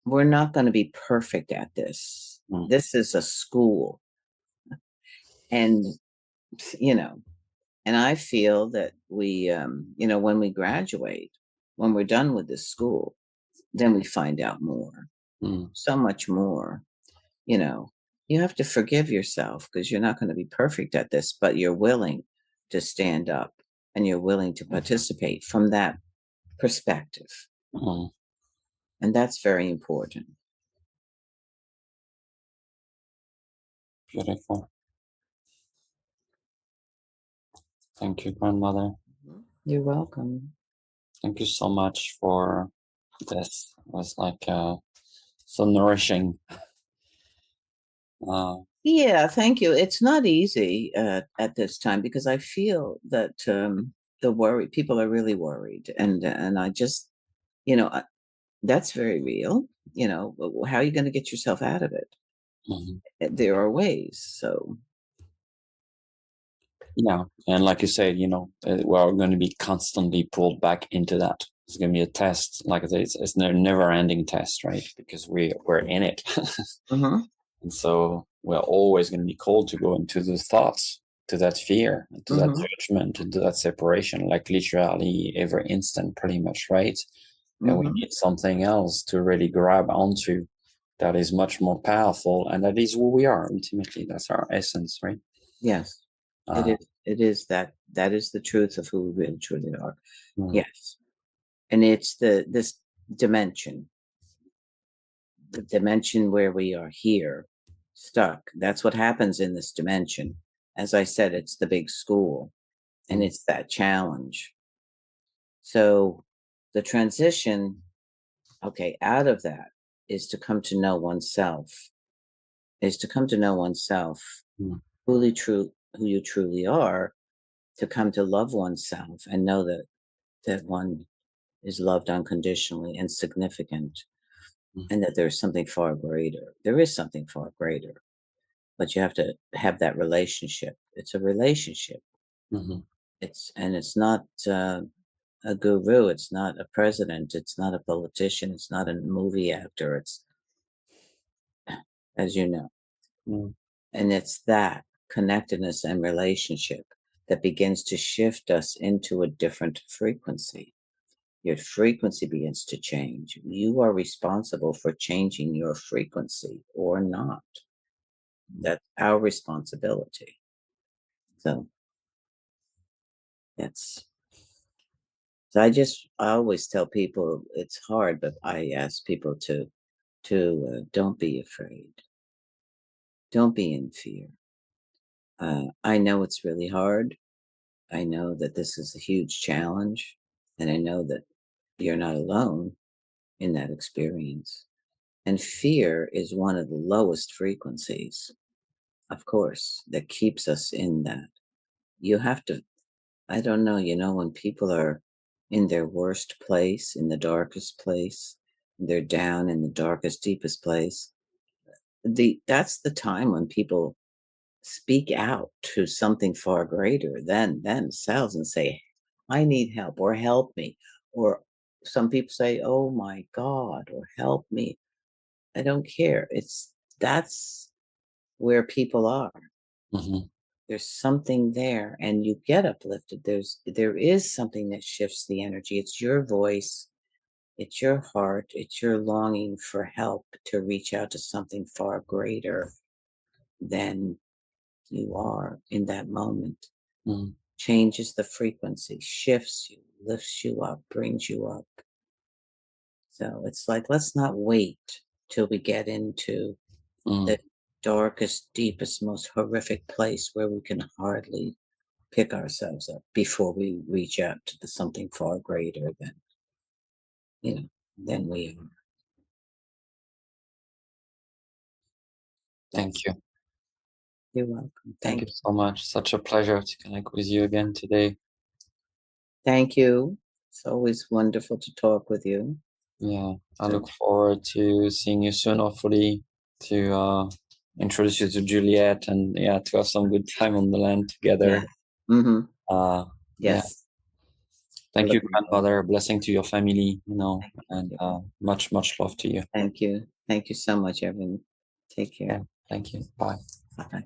We're not going to be perfect at this. Mm. This is a school. And, and I feel that when we graduate, when we're done with this school, then we find out more, Mm. so much more. You have to forgive yourself because you're not going to be perfect at this, but you're willing to stand up and you're willing to participate from that perspective. Mm. And that's very important. Beautiful. Thank you, grandmother. You're welcome. Thank you so much for this. It was like so nourishing. Yeah, thank you. It's not easy at this time because I feel that the people are really worried, and I just, that's very real. How are you going to get yourself out of it? Mm-hmm. There are ways. So Yeah, and like you said, we're going to be constantly pulled back into that. It's going to be a test, like I say, it's a never-ending test, right? Because we're in it, mhm. and so we're always going to be called to go into those thoughts, to that fear, to that judgment, into that separation, like literally every instant, pretty much, right? And we need something else to really grab onto that is much more powerful, and that is who we are ultimately. That's our essence, right? Yes. It is that is the truth of who we really truly are. Yes. And it's this dimension, the dimension where we are here, stuck. That's what happens in this dimension. As I said, it's the big school and it's that challenge. So the transition, okay, out of that is to come to know oneself, who you truly are, to come to love oneself and know that one is loved unconditionally and significant, and that there's something far greater. There is something far greater, but you have to have that relationship. It's a relationship. It's not a guru. It's not a president. It's not a politician. It's not a movie actor. It's, as you know, and it's that connectedness and relationship that begins to shift us into a different frequency. your frequency begins to change. You are responsible for changing your frequency or not. That's our responsibility. So that's, so I always tell people it's hard, but I ask people to don't be afraid. Don't be in fear. I know it's really hard. I know that this is a huge challenge, and I know that you're not alone in that experience. And fear is one of the lowest frequencies, of course, that keeps us in that. You have to, I don't know, when people are in their worst place, in the darkest place, they're down in the darkest, deepest place. That's the time when people speak out to something far greater than themselves and say, I need help or help me. Or some people say, oh my God, or help me. I don't care. That's where people are. Mm-hmm. There's something there and you get uplifted. There is something that shifts the energy. It's your voice, it's your heart, it's your longing for help to reach out to something far greater than you are in that moment. Mm-hmm. Changes the frequency, shifts you, lifts you up, brings you up. So it's like, let's not wait till we get into the darkest, deepest, most horrific place where we can hardly pick ourselves up before we reach out to something far greater than we are. Thank you. You're welcome. Thank you so much. Such a pleasure to connect with you again today. Thank you. It's always wonderful to talk with you. Yeah, I look forward to seeing you soon, hopefully, to introduce you to Juliet and to have some good time on the land together. Yeah. Mm-hmm. Yeah. Yes. Thank you, grandmother. Blessing to your family, and much, much love to you. Thank you. Thank you so much, Evan. Take care. Yeah, thank you. Bye. Bye.